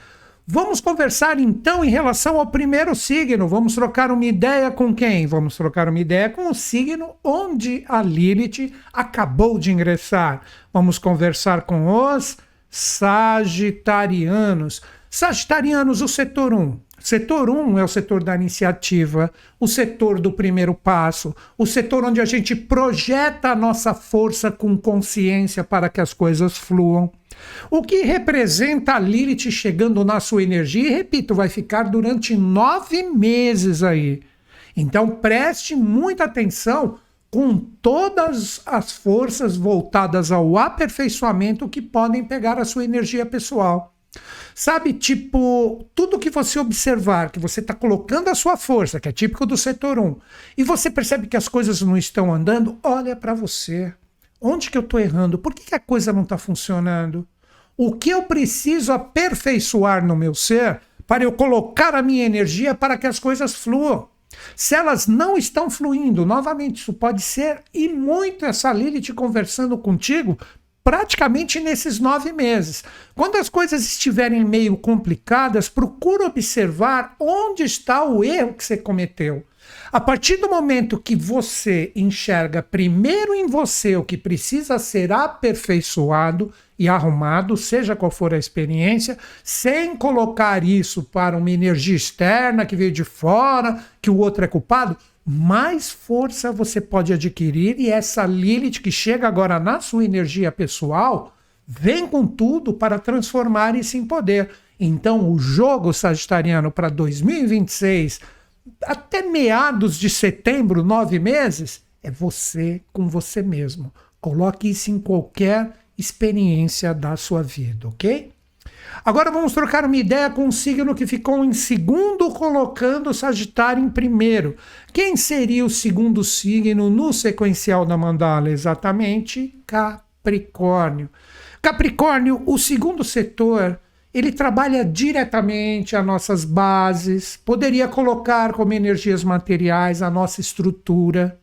Vamos conversar, então, em relação ao primeiro signo. Vamos trocar uma ideia com quem? Vamos trocar uma ideia com o signo onde a Lilith acabou de ingressar. Vamos conversar com os sagitarianos. Sagitarianos, o setor 1. Setor 1 é o setor da iniciativa, o setor do primeiro passo, o setor onde a gente projeta a nossa força com consciência para que as coisas fluam. O que representa a Lilith chegando na sua energia, e repito, vai ficar durante 9 meses aí. Então preste muita atenção com todas as forças voltadas ao aperfeiçoamento que podem pegar a sua energia pessoal. Sabe, tipo, tudo que você observar, que você está colocando a sua força, que é típico do setor 1, e você percebe que as coisas não estão andando, olha para você. Onde que eu estou errando? Por que a coisa não está funcionando? O que eu preciso aperfeiçoar no meu ser para eu colocar a minha energia para que as coisas fluam? Se elas não estão fluindo, novamente, isso pode ser e muito essa Lilith conversando contigo praticamente nesses 9 meses. Quando as coisas estiverem meio complicadas, procura observar onde está o erro que você cometeu. A partir do momento que você enxerga primeiro em você o que precisa ser aperfeiçoado e arrumado, seja qual for a experiência, sem colocar isso para uma energia externa que veio de fora, que o outro é culpado, mais força você pode adquirir, e essa Lilith que chega agora na sua energia pessoal, vem com tudo para transformar isso em poder. Então o jogo sagitariano para 2026, até meados de setembro, 9 meses, é você com você mesmo. Coloque isso em qualquer experiência da sua vida, ok? Agora vamos trocar uma ideia com o signo que ficou em segundo, colocando o Sagitário em primeiro. Quem seria o segundo signo no sequencial da mandala? Exatamente, Capricórnio. Capricórnio, o segundo setor, ele trabalha diretamente as nossas bases, poderia colocar como energias materiais a nossa estrutura,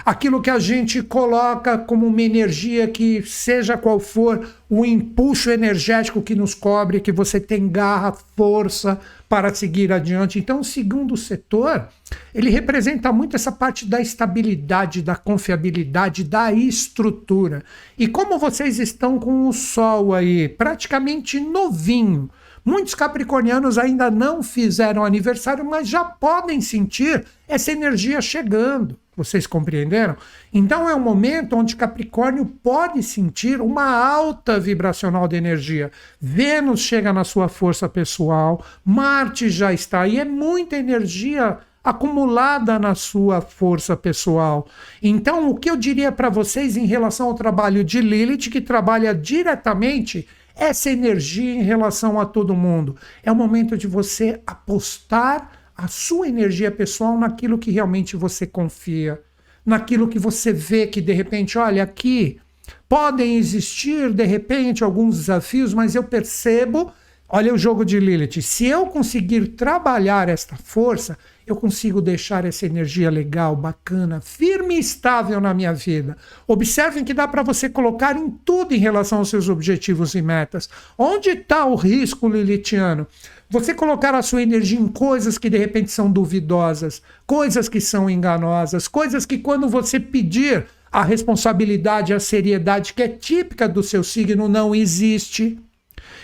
aquilo que a gente coloca como uma energia que, seja qual for o impulso energético que nos cobre, que você tem garra, força para seguir adiante. Então, o segundo setor, ele representa muito essa parte da estabilidade, da confiabilidade, da estrutura. E como vocês estão com o Sol aí praticamente novinho, muitos capricornianos ainda não fizeram aniversário, mas já podem sentir essa energia chegando. Vocês compreenderam? Então é um momento onde Capricórnio pode sentir uma alta vibracional de energia. Vênus chega na sua força pessoal, Marte já está aí, é muita energia acumulada na sua força pessoal. Então o que eu diria para vocês em relação ao trabalho de Lilith, que trabalha diretamente essa energia em relação a todo mundo? É o momento de você apostar a sua energia pessoal naquilo que realmente você confia, naquilo que você vê que de repente, olha, aqui podem existir de repente alguns desafios, mas eu percebo, olha o jogo de Lilith, se eu conseguir trabalhar esta força, eu consigo deixar essa energia legal, bacana, firme e estável na minha vida. Observem que dá para você colocar em tudo em relação aos seus objetivos e metas. Onde está o risco lilithiano? Você colocar a sua energia em coisas que de repente são duvidosas, coisas que são enganosas, coisas que quando você pedir a responsabilidade, a seriedade que é típica do seu signo não existe.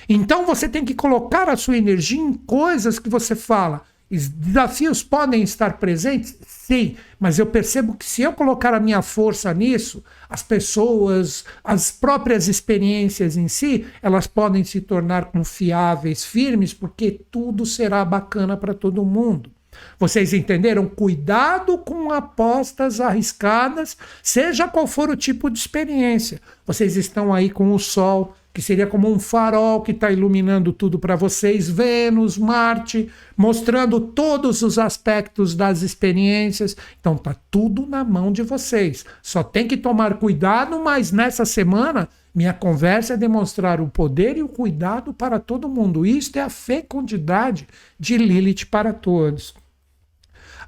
Então você tem que colocar a sua energia em coisas que você fala. Os desafios podem estar presentes? Sim, mas eu percebo que se eu colocar a minha força nisso, as pessoas, as próprias experiências em si, elas podem se tornar confiáveis, firmes, porque tudo será bacana para todo mundo. Vocês entenderam? Cuidado com apostas arriscadas, seja qual for o tipo de experiência. Vocês estão aí com o Sol, que seria como um farol que está iluminando tudo para vocês, Vênus, Marte, mostrando todos os aspectos das experiências. Então está tudo na mão de vocês. Só tem que tomar cuidado, mas nessa semana minha conversa é demonstrar o poder e o cuidado para todo mundo. Isto é a fecundidade de Lilith para todos.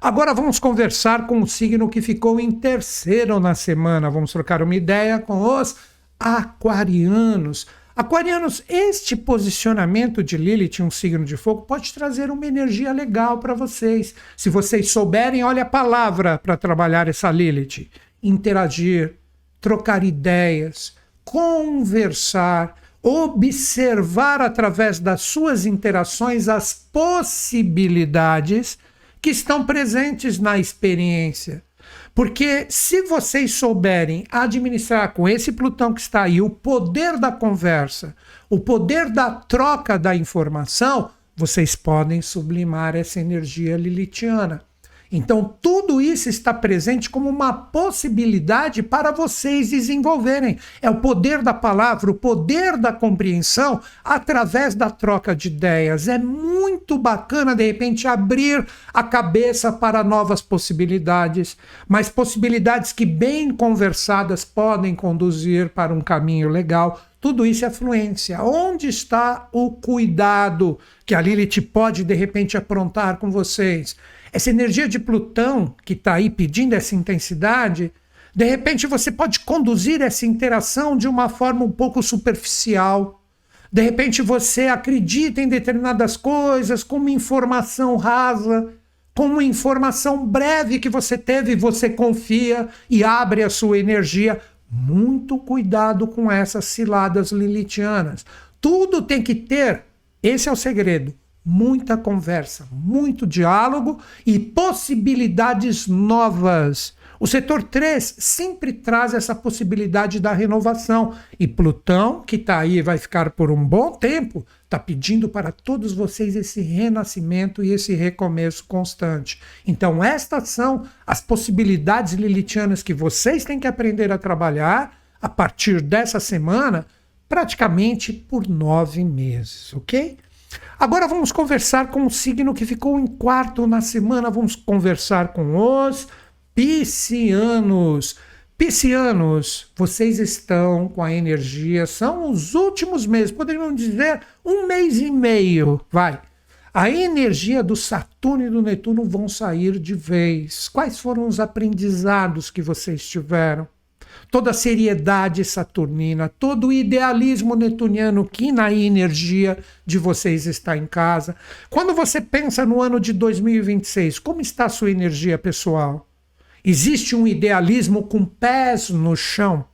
Agora vamos conversar com o signo que ficou em terceiro na semana. Vamos trocar uma ideia com os aquarianos. Aquarianos, este posicionamento de Lilith, um signo de fogo, pode trazer uma energia legal para vocês. Se vocês souberem, olha a palavra para trabalhar essa Lilith. Interagir, trocar ideias, conversar, observar através das suas interações as possibilidades que estão presentes na experiência. Porque se vocês souberem administrar com esse Plutão que está aí o poder da conversa, o poder da troca da informação, vocês podem sublimar essa energia lilithiana. Então tudo isso está presente como uma possibilidade para vocês desenvolverem. É o poder da palavra, o poder da compreensão através da troca de ideias. É muito bacana de repente abrir a cabeça para novas possibilidades, mas possibilidades que bem conversadas podem conduzir para um caminho legal. Tudo isso é fluência. Onde está o cuidado que a Lilith pode de repente aprontar com vocês? essa energia de Plutão que está aí pedindo essa intensidade, de repente você pode conduzir essa interação de uma forma um pouco superficial. De repente você acredita em determinadas coisas com uma informação rasa, com uma informação breve que você teve, você confia e abre a sua energia. Muito cuidado com essas ciladas lilithianas. Tudo tem que ter, esse é o segredo, muita conversa, muito diálogo e possibilidades novas. O setor 3 sempre traz essa possibilidade da renovação. E Plutão, que está aí e vai ficar por um bom tempo, está pedindo para todos vocês esse renascimento e esse recomeço constante. Então, estas são as possibilidades lilithianas que vocês têm que aprender a trabalhar a partir dessa semana, praticamente por 9 meses, ok? Agora vamos conversar com o signo que ficou em quarto na semana. Vamos conversar com os Piscianos. Piscianos, vocês estão com a energia, são os últimos meses, poderíamos dizer 1 mês e meio, vai. A energia do Saturno e do Netuno vão sair de vez. Quais foram os aprendizados que vocês tiveram? Toda a seriedade saturnina, todo o idealismo netuniano que na energia de vocês está em casa. Quando você pensa no ano de 2026, como está a sua energia pessoal? Existe um idealismo com pés no chão?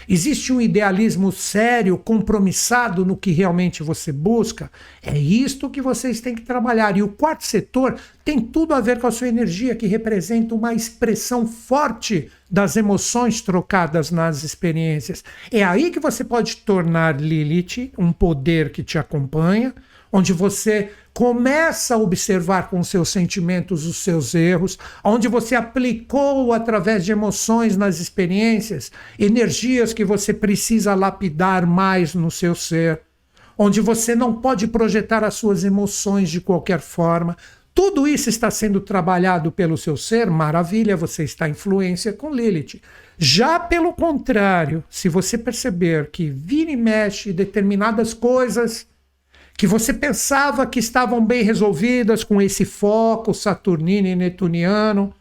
Existe um idealismo sério, compromissado no que realmente você busca? É isto que vocês têm que trabalhar. E o quarto setor tem tudo a ver com a sua energia, que representa uma expressão forte das emoções trocadas nas experiências. É aí que você pode tornar Lilith um poder que te acompanha, onde você começa a observar com seus sentimentos os seus erros, onde você aplicou através de emoções nas experiências, energias que você precisa lapidar mais no seu ser, onde você não pode projetar as suas emoções de qualquer forma. Tudo isso está sendo trabalhado pelo seu ser, maravilha, você está em fluência com Lilith. Já pelo contrário, se você perceber que vira e mexe determinadas coisas que você pensava que estavam bem resolvidas com esse foco saturnino e netuniano,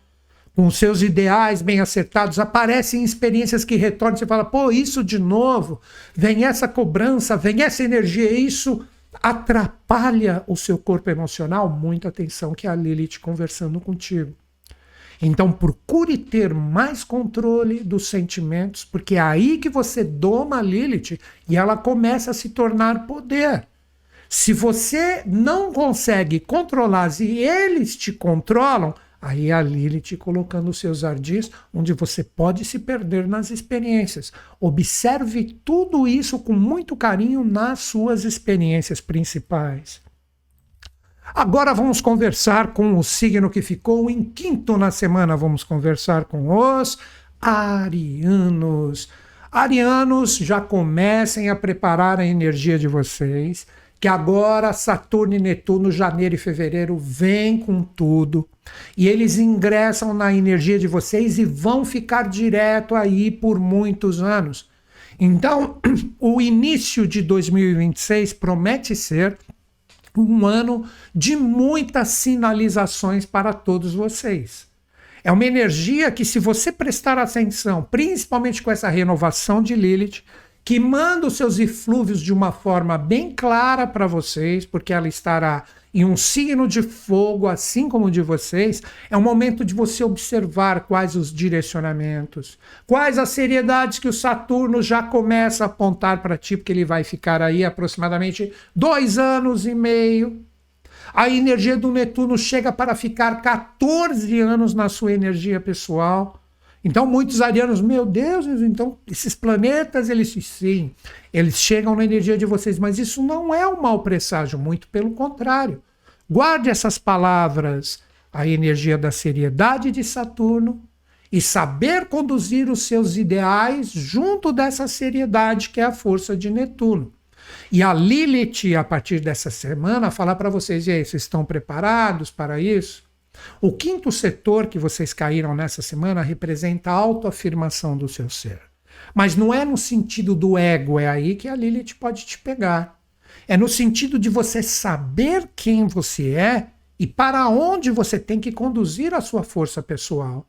com seus ideais bem acertados, aparecem experiências que retornam, você fala, pô, isso de novo, vem essa cobrança, vem essa energia, isso atrapalha o seu corpo emocional. Muita atenção, que é a Lilith conversando contigo. Então procure ter mais controle dos sentimentos, porque é aí que você doma a Lilith e ela começa a se tornar poder. Se você não consegue controlar e eles te controlam, aí é a Lilith colocando os seus ardis, onde você pode se perder nas experiências. Observe tudo isso com muito carinho nas suas experiências principais. Agora vamos conversar com o signo que ficou em quinto na semana. Vamos conversar com os arianos. Arianos, já comecem a preparar a energia de vocês, que agora Saturno e Netuno, janeiro e fevereiro, vêm com tudo. E eles ingressam na energia de vocês e vão ficar direto aí por muitos anos. Então, o início de 2026 promete ser um ano de muitas sinalizações para todos vocês. É uma energia que, se você prestar atenção, principalmente com essa renovação de Lilith, que manda os seus eflúvios de uma forma bem clara para vocês, porque ela estará em um signo de fogo, assim como o de vocês, é um momento de você observar quais os direcionamentos, quais as seriedades que o Saturno já começa a apontar para ti, porque ele vai ficar aí aproximadamente 2 anos e meio. A energia do Netuno chega para ficar 14 anos na sua energia pessoal. Então muitos arianos, meu Deus, então esses planetas, eles sim, eles chegam na energia de vocês, mas isso não é um mau presságio, muito pelo contrário. Guarde essas palavras, a energia da seriedade de Saturno e saber conduzir os seus ideais junto dessa seriedade que é a força de Netuno. E a Lilith, a partir dessa semana, falar para vocês, e aí, vocês estão preparados para isso? O quinto setor que vocês caíram nessa semana representa a autoafirmação do seu ser. Mas não é no sentido do ego, é aí que a Lilith pode te pegar. É no sentido de você saber quem você é e para onde você tem que conduzir a sua força pessoal.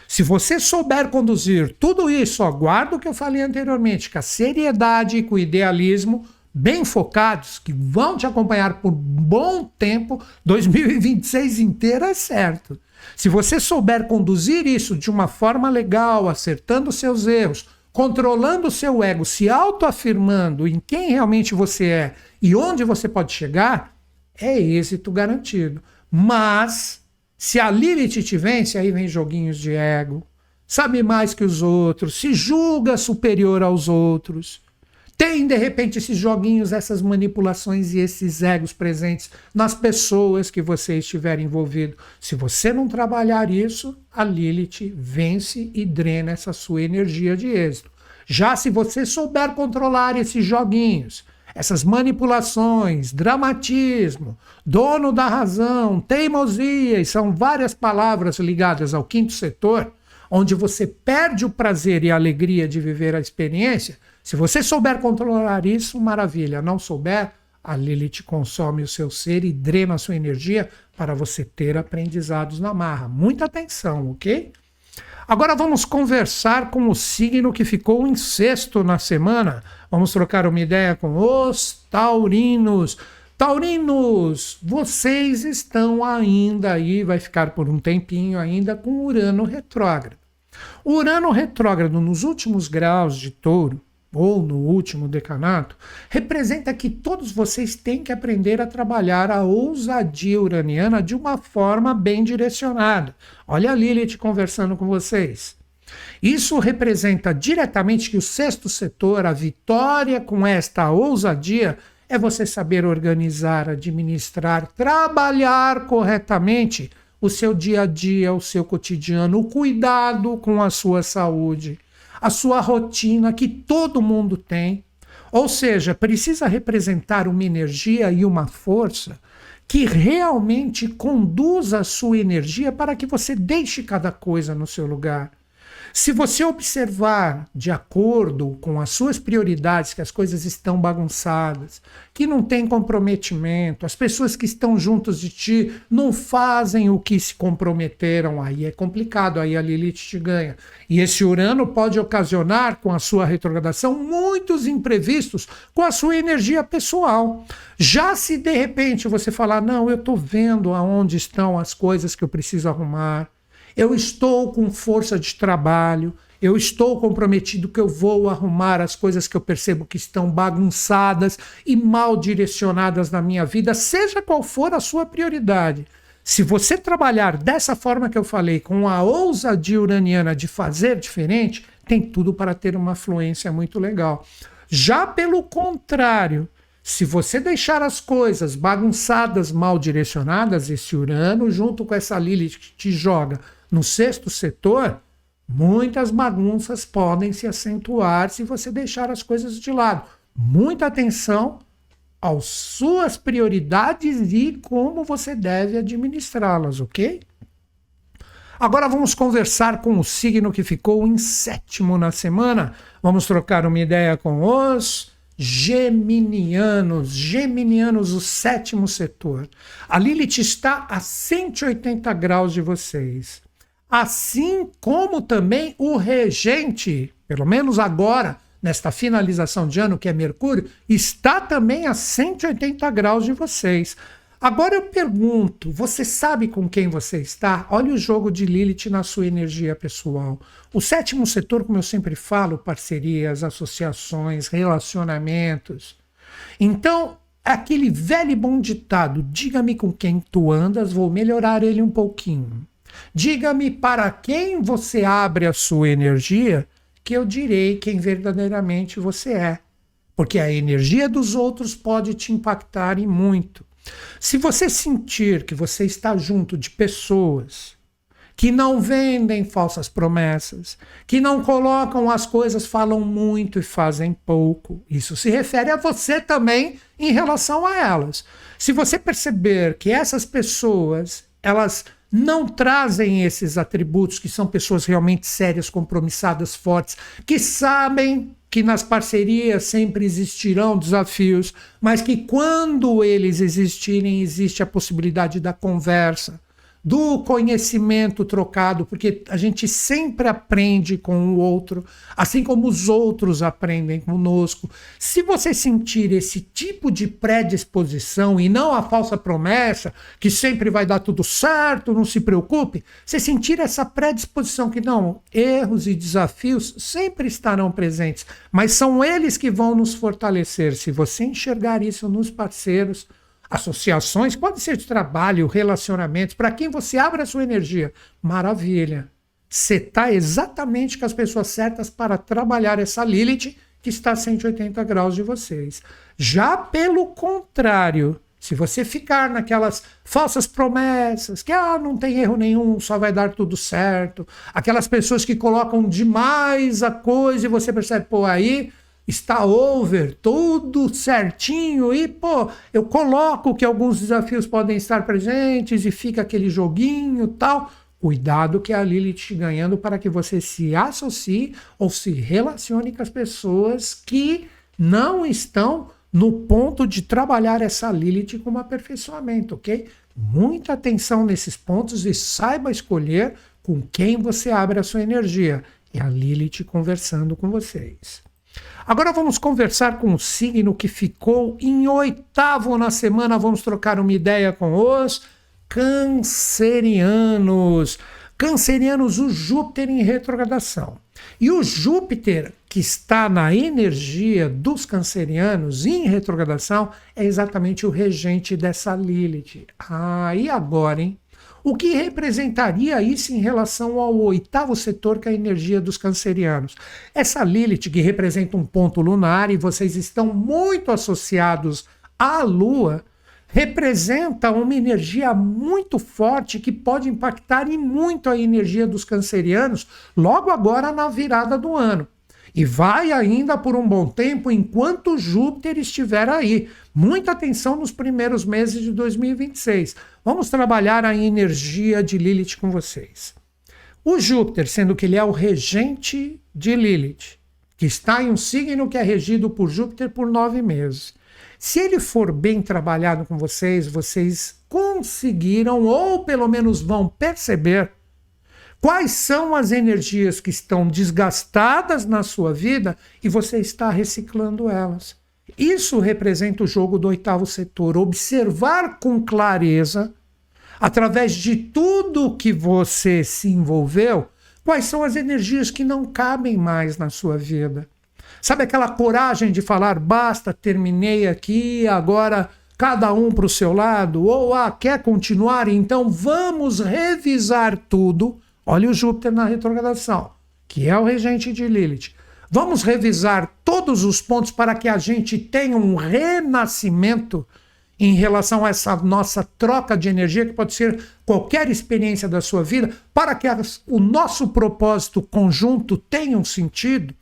Se você souber conduzir tudo isso, ó, guarda o que eu falei anteriormente, com a seriedade e com o idealismo bem focados, que vão te acompanhar por um bom tempo, 2026 inteiro é certo. Se você souber conduzir isso de uma forma legal, acertando seus erros, controlando o seu ego, se autoafirmando em quem realmente você é e onde você pode chegar, é êxito garantido. Mas, se a Lilith te vence, aí vem joguinhos de ego, sabe mais que os outros, se julga superior aos outros, tem de repente esses joguinhos, essas manipulações e esses egos presentes nas pessoas que você estiver envolvido. Se você não trabalhar isso, a Lilith vence e drena essa sua energia de êxito. Já se você souber controlar esses joguinhos, essas manipulações, dramatismo, dono da razão, teimosia, e são várias palavras ligadas ao quinto setor, onde você perde o prazer e a alegria de viver a experiência. Se você souber controlar isso, maravilha. Não souber, a Lilith consome o seu ser e drena a sua energia para você ter aprendizados na marra. Muita atenção, ok? Agora vamos conversar com o signo que ficou em sexto na semana. Vamos trocar uma ideia com os taurinos. Taurinos, vocês estão ainda aí, vai ficar por um tempinho ainda com Urano retrógrado. O Urano retrógrado nos últimos graus de touro, ou no último decanato, representa que todos vocês têm que aprender a trabalhar a ousadia uraniana de uma forma bem direcionada. Olha a Lilith conversando com vocês. Isso representa diretamente que o sexto setor, a vitória com esta ousadia, é você saber organizar, administrar, trabalhar corretamente o seu dia a dia, o seu cotidiano, o cuidado com a sua saúde, a sua rotina que todo mundo tem. Ou seja, precisa representar uma energia e uma força que realmente conduza a sua energia para que você deixe cada coisa no seu lugar. Se você observar de acordo com as suas prioridades que as coisas estão bagunçadas, que não tem comprometimento, as pessoas que estão juntos de ti não fazem o que se comprometeram, aí é complicado, aí a Lilith te ganha. E esse Urano pode ocasionar, com a sua retrogradação, muitos imprevistos com a sua energia pessoal. Já se de repente você falar, não, eu estou vendo aonde estão as coisas que eu preciso arrumar, eu estou com força de trabalho, eu estou comprometido que eu vou arrumar as coisas que eu percebo que estão bagunçadas e mal direcionadas na minha vida, seja qual for a sua prioridade. Se você trabalhar dessa forma que eu falei, com a ousadia uraniana de fazer diferente, tem tudo para ter uma fluência muito legal. Já pelo contrário, se você deixar as coisas bagunçadas, mal direcionadas, esse Urano, junto com essa Lilith que te joga no sexto setor, muitas bagunças podem se acentuar se você deixar as coisas de lado. Muita atenção às suas prioridades e como você deve administrá-las, ok? Agora vamos conversar com o signo que ficou em sétimo na semana. Vamos trocar uma ideia com os Geminianos. Geminianos, o sétimo setor. A Lilith está a 180 graus de vocês. Assim como também o regente, pelo menos agora, nesta finalização de ano, que é Mercúrio, está também a 180 graus de vocês. Agora eu pergunto, você sabe com quem você está? Olha o jogo de Lilith na sua energia pessoal. O sétimo setor, como eu sempre falo, parcerias, associações, relacionamentos. Então, aquele velho e bom ditado, diga-me com quem tu andas, vou melhorar ele um pouquinho. Diga-me para quem você abre a sua energia, que eu direi quem verdadeiramente você é. Porque a energia dos outros pode te impactar e muito. Se você sentir que você está junto de pessoas que não vendem falsas promessas, que não colocam as coisas, falam muito e fazem pouco, isso se refere a você também em relação a elas. Se você perceber que essas pessoas, elas não trazem esses atributos, que são pessoas realmente sérias, compromissadas, fortes, que sabem que nas parcerias sempre existirão desafios, mas que quando eles existirem, existe a possibilidade da conversa, do conhecimento trocado, porque a gente sempre aprende com o outro, assim como os outros aprendem conosco. Se você sentir esse tipo de predisposição e não a falsa promessa, que sempre vai dar tudo certo, não se preocupe, se sentir essa predisposição que não, erros e desafios sempre estarão presentes, mas são eles que vão nos fortalecer. Se você enxergar isso nos parceiros, associações, pode ser de trabalho, relacionamentos, para quem você abre a sua energia, maravilha. Você está exatamente com as pessoas certas para trabalhar essa Lilith que está a 180 graus de vocês. Já pelo contrário, se você ficar naquelas falsas promessas, que não tem erro nenhum, só vai dar tudo certo, aquelas pessoas que colocam demais a coisa e você percebe, aí está over, tudo certinho, e eu coloco que alguns desafios podem estar presentes e fica aquele joguinho tal. Cuidado que é a Lilith ganhando para que você se associe ou se relacione com as pessoas que não estão no ponto de trabalhar essa Lilith como aperfeiçoamento, ok? Muita atenção nesses pontos e saiba escolher com quem você abre a sua energia. É a Lilith conversando com vocês. Agora vamos conversar com o signo que ficou em 8º na semana. Vamos trocar uma ideia com os cancerianos. Cancerianos, o Júpiter em retrogradação. E o Júpiter, que está na energia dos cancerianos em retrogradação, é exatamente o regente dessa Lilith. E agora, hein? O que representaria isso em relação ao 8º setor, que é a energia dos cancerianos? Essa Lilith, que representa um ponto lunar, e vocês estão muito associados à Lua, representa uma energia muito forte que pode impactar e muito a energia dos cancerianos logo agora na virada do ano. E vai ainda por um bom tempo enquanto Júpiter estiver aí. Muita atenção nos primeiros meses de 2026. Vamos trabalhar a energia de Lilith com vocês. O Júpiter, sendo que ele é o regente de Lilith, que está em um signo que é regido por Júpiter por 9 meses. Se ele for bem trabalhado com vocês, vocês conseguiram, ou pelo menos vão perceber, quais são as energias que estão desgastadas na sua vida e você está reciclando elas. Isso representa o jogo do 8º setor. Observar com clareza, através de tudo que você se envolveu, quais são as energias que não cabem mais na sua vida. Sabe aquela coragem de falar, basta, terminei aqui, agora cada um para o seu lado? Ou quer continuar? Então vamos revisar tudo. Olha o Júpiter na retrogradação, que é o regente de Lilith. Vamos revisar todos os pontos para que a gente tenha um renascimento em relação a essa nossa troca de energia, que pode ser qualquer experiência da sua vida, para que o nosso propósito conjunto tenha um sentido.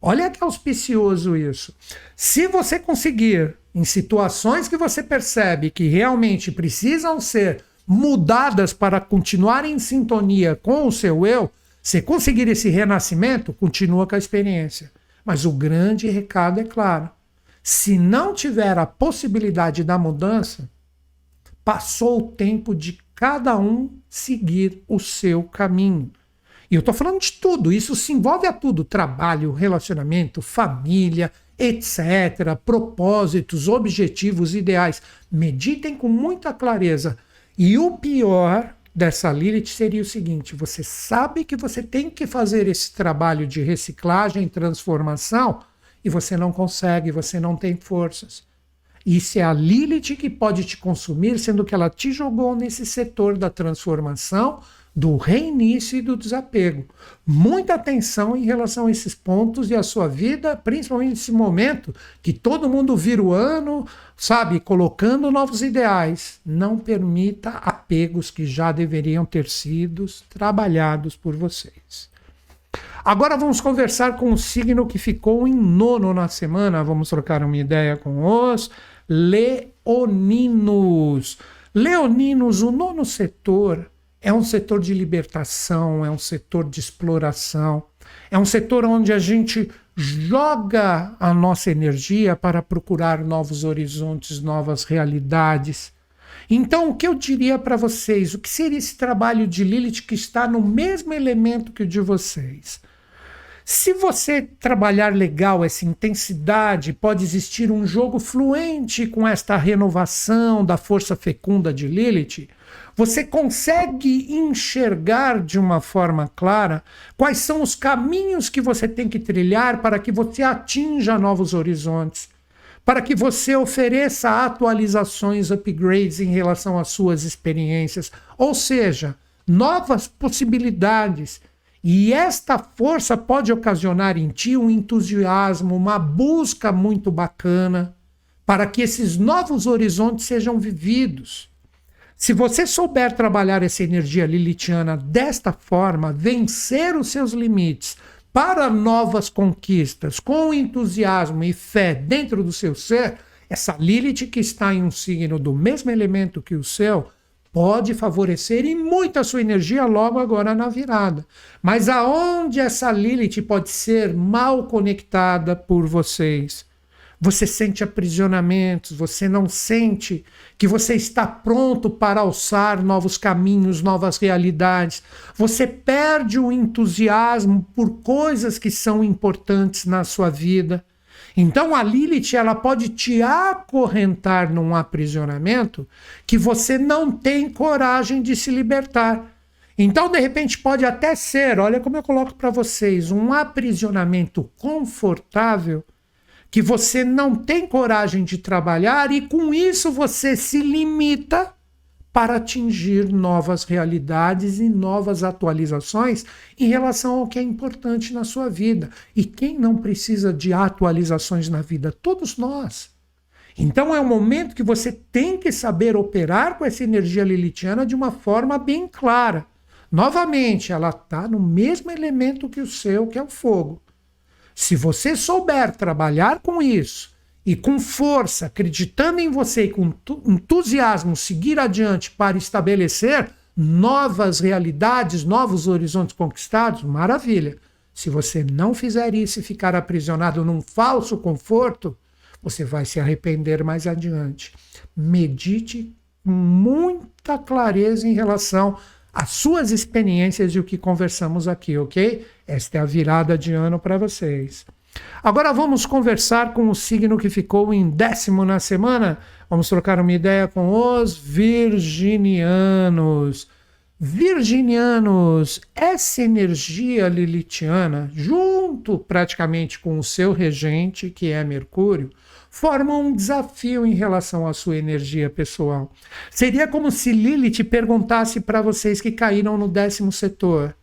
Olha que auspicioso isso. Se você conseguir, em situações que você percebe que realmente precisam ser mudadas para continuar em sintonia com o seu eu, se conseguir esse renascimento, continua com a experiência. Mas o grande recado é claro. Se não tiver a possibilidade da mudança, passou o tempo de cada um seguir o seu caminho. E eu estou falando de tudo, isso se envolve a tudo: trabalho, relacionamento, família, etc., propósitos, objetivos, ideais. Meditem com muita clareza. E o pior dessa Lilith seria o seguinte: você sabe que você tem que fazer esse trabalho de reciclagem e transformação e você não consegue, você não tem forças. Isso é a Lilith que pode te consumir, sendo que ela te jogou nesse setor da transformação, do reinício e do desapego. Muita atenção em relação a esses pontos e a sua vida, principalmente nesse momento que todo mundo vira o ano, sabe, colocando novos ideais. Não permita apegos que já deveriam ter sido trabalhados por vocês. Agora vamos conversar com o signo que ficou em 9º na semana. Vamos trocar uma ideia com os leoninos. Leoninos, o 9º setor É um setor de libertação, é um setor de exploração, é um setor onde a gente joga a nossa energia para procurar novos horizontes, novas realidades. Então, o que eu diria para vocês? O que seria esse trabalho de Lilith que está no mesmo elemento que o de vocês? Se você trabalhar legal essa intensidade, pode existir um jogo fluente com esta renovação da força fecunda de Lilith. Você consegue enxergar de uma forma clara quais são os caminhos que você tem que trilhar para que você atinja novos horizontes, para que você ofereça atualizações, upgrades em relação às suas experiências, ou seja, novas possibilidades. E esta força pode ocasionar em ti um entusiasmo, uma busca muito bacana para que esses novos horizontes sejam vividos. Se você souber trabalhar essa energia lilithiana desta forma, vencer os seus limites para novas conquistas, com entusiasmo e fé dentro do seu ser, essa Lilith que está em um signo do mesmo elemento que o seu, pode favorecer e muito a sua energia logo agora na virada. Mas aonde essa Lilith pode ser mal conectada por vocês? Você sente aprisionamentos, você não sente que você está pronto para alçar novos caminhos, novas realidades. Você perde o entusiasmo por coisas que são importantes na sua vida. Então a Lilith ela pode te acorrentar num aprisionamento que você não tem coragem de se libertar. Então, de repente, pode até ser, olha como eu coloco para vocês, um aprisionamento confortável que você não tem coragem de trabalhar e com isso você se limita para atingir novas realidades e novas atualizações em relação ao que é importante na sua vida. E quem não precisa de atualizações na vida? Todos nós. Então é um momento que você tem que saber operar com essa energia lilithiana de uma forma bem clara. Novamente, ela está no mesmo elemento que o seu, que é o fogo. Se você souber trabalhar com isso e com força, acreditando em você e com entusiasmo seguir adiante para estabelecer novas realidades, novos horizontes conquistados, maravilha. Se você não fizer isso e ficar aprisionado num falso conforto, você vai se arrepender mais adiante. Medite com muita clareza em relação às suas experiências e o que conversamos aqui, ok? Esta é a virada de ano para vocês. Agora vamos conversar com o signo que ficou em 10º na semana. Vamos trocar uma ideia com os virginianos. Virginianos, essa energia lilithiana, junto praticamente com o seu regente, que é Mercúrio, formam um desafio em relação à sua energia pessoal. Seria como se Lilith perguntasse para vocês que caíram no 10º setor: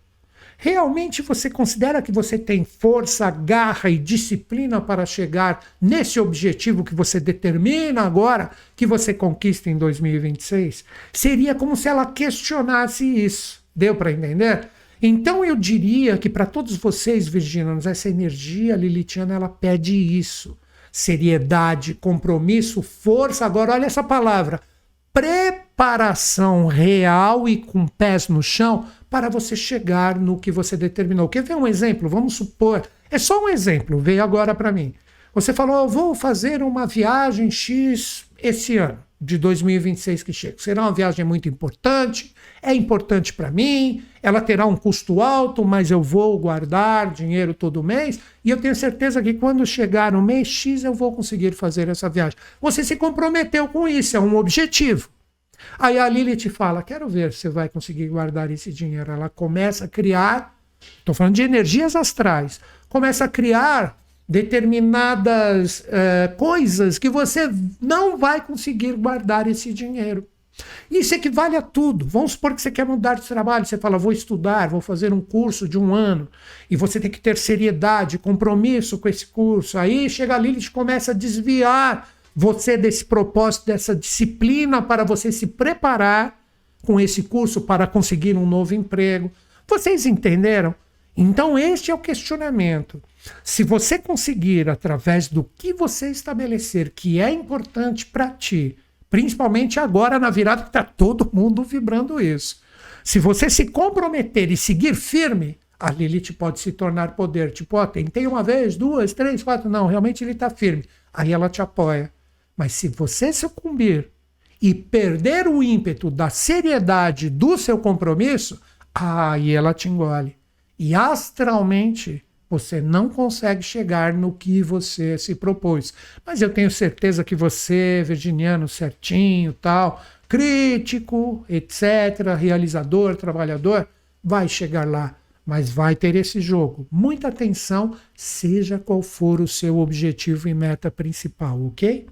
realmente você considera que você tem força, garra e disciplina para chegar nesse objetivo que você determina agora que você conquista em 2026? Seria como se ela questionasse isso. Deu para entender? Então eu diria que para todos vocês, virginianos, essa energia lilithiana ela pede isso. Seriedade, compromisso, força. Agora olha essa palavra: preparação real e com pés no chão para você chegar no que você determinou. Quer ver um exemplo? Vamos supor, é só um exemplo, veio agora para mim. Você falou: eu vou fazer uma viagem X esse ano, de 2026 que chega. Será uma viagem muito importante, é importante para mim, ela terá um custo alto, mas eu vou guardar dinheiro todo mês e eu tenho certeza que quando chegar no mês X eu vou conseguir fazer essa viagem. Você se comprometeu com isso, é um objetivo. Aí a Lilith fala: quero ver se você vai conseguir guardar esse dinheiro. Ela começa a criar, estou falando de energias astrais, começa a criar determinadas coisas que você não vai conseguir guardar esse dinheiro. Isso equivale a tudo. Vamos supor que você quer mudar de trabalho, você fala: vou estudar, vou fazer um curso de 1 ano, e você tem que ter seriedade, compromisso com esse curso. Aí chega a Lilith e começa a desviar você desse propósito, dessa disciplina para você se preparar com esse curso para conseguir um novo emprego. Vocês entenderam? Então este é o questionamento. Se você conseguir, através do que você estabelecer que é importante para ti, principalmente agora na virada que está todo mundo vibrando isso, Se você se comprometer e seguir firme, a Lilith pode se tornar poder. Tipo, ó, tentei uma vez, duas, três, quatro. Não, realmente ele está firme. Aí ela te apoia. Mas se você sucumbir e perder o ímpeto da seriedade do seu compromisso, aí ela te engole. E astralmente você não consegue chegar no que você se propôs. Mas eu tenho certeza que você, virginiano certinho, tal, crítico, etc., realizador, trabalhador, vai chegar lá. Mas vai ter esse jogo. Muita atenção, seja qual for o seu objetivo e meta principal, ok?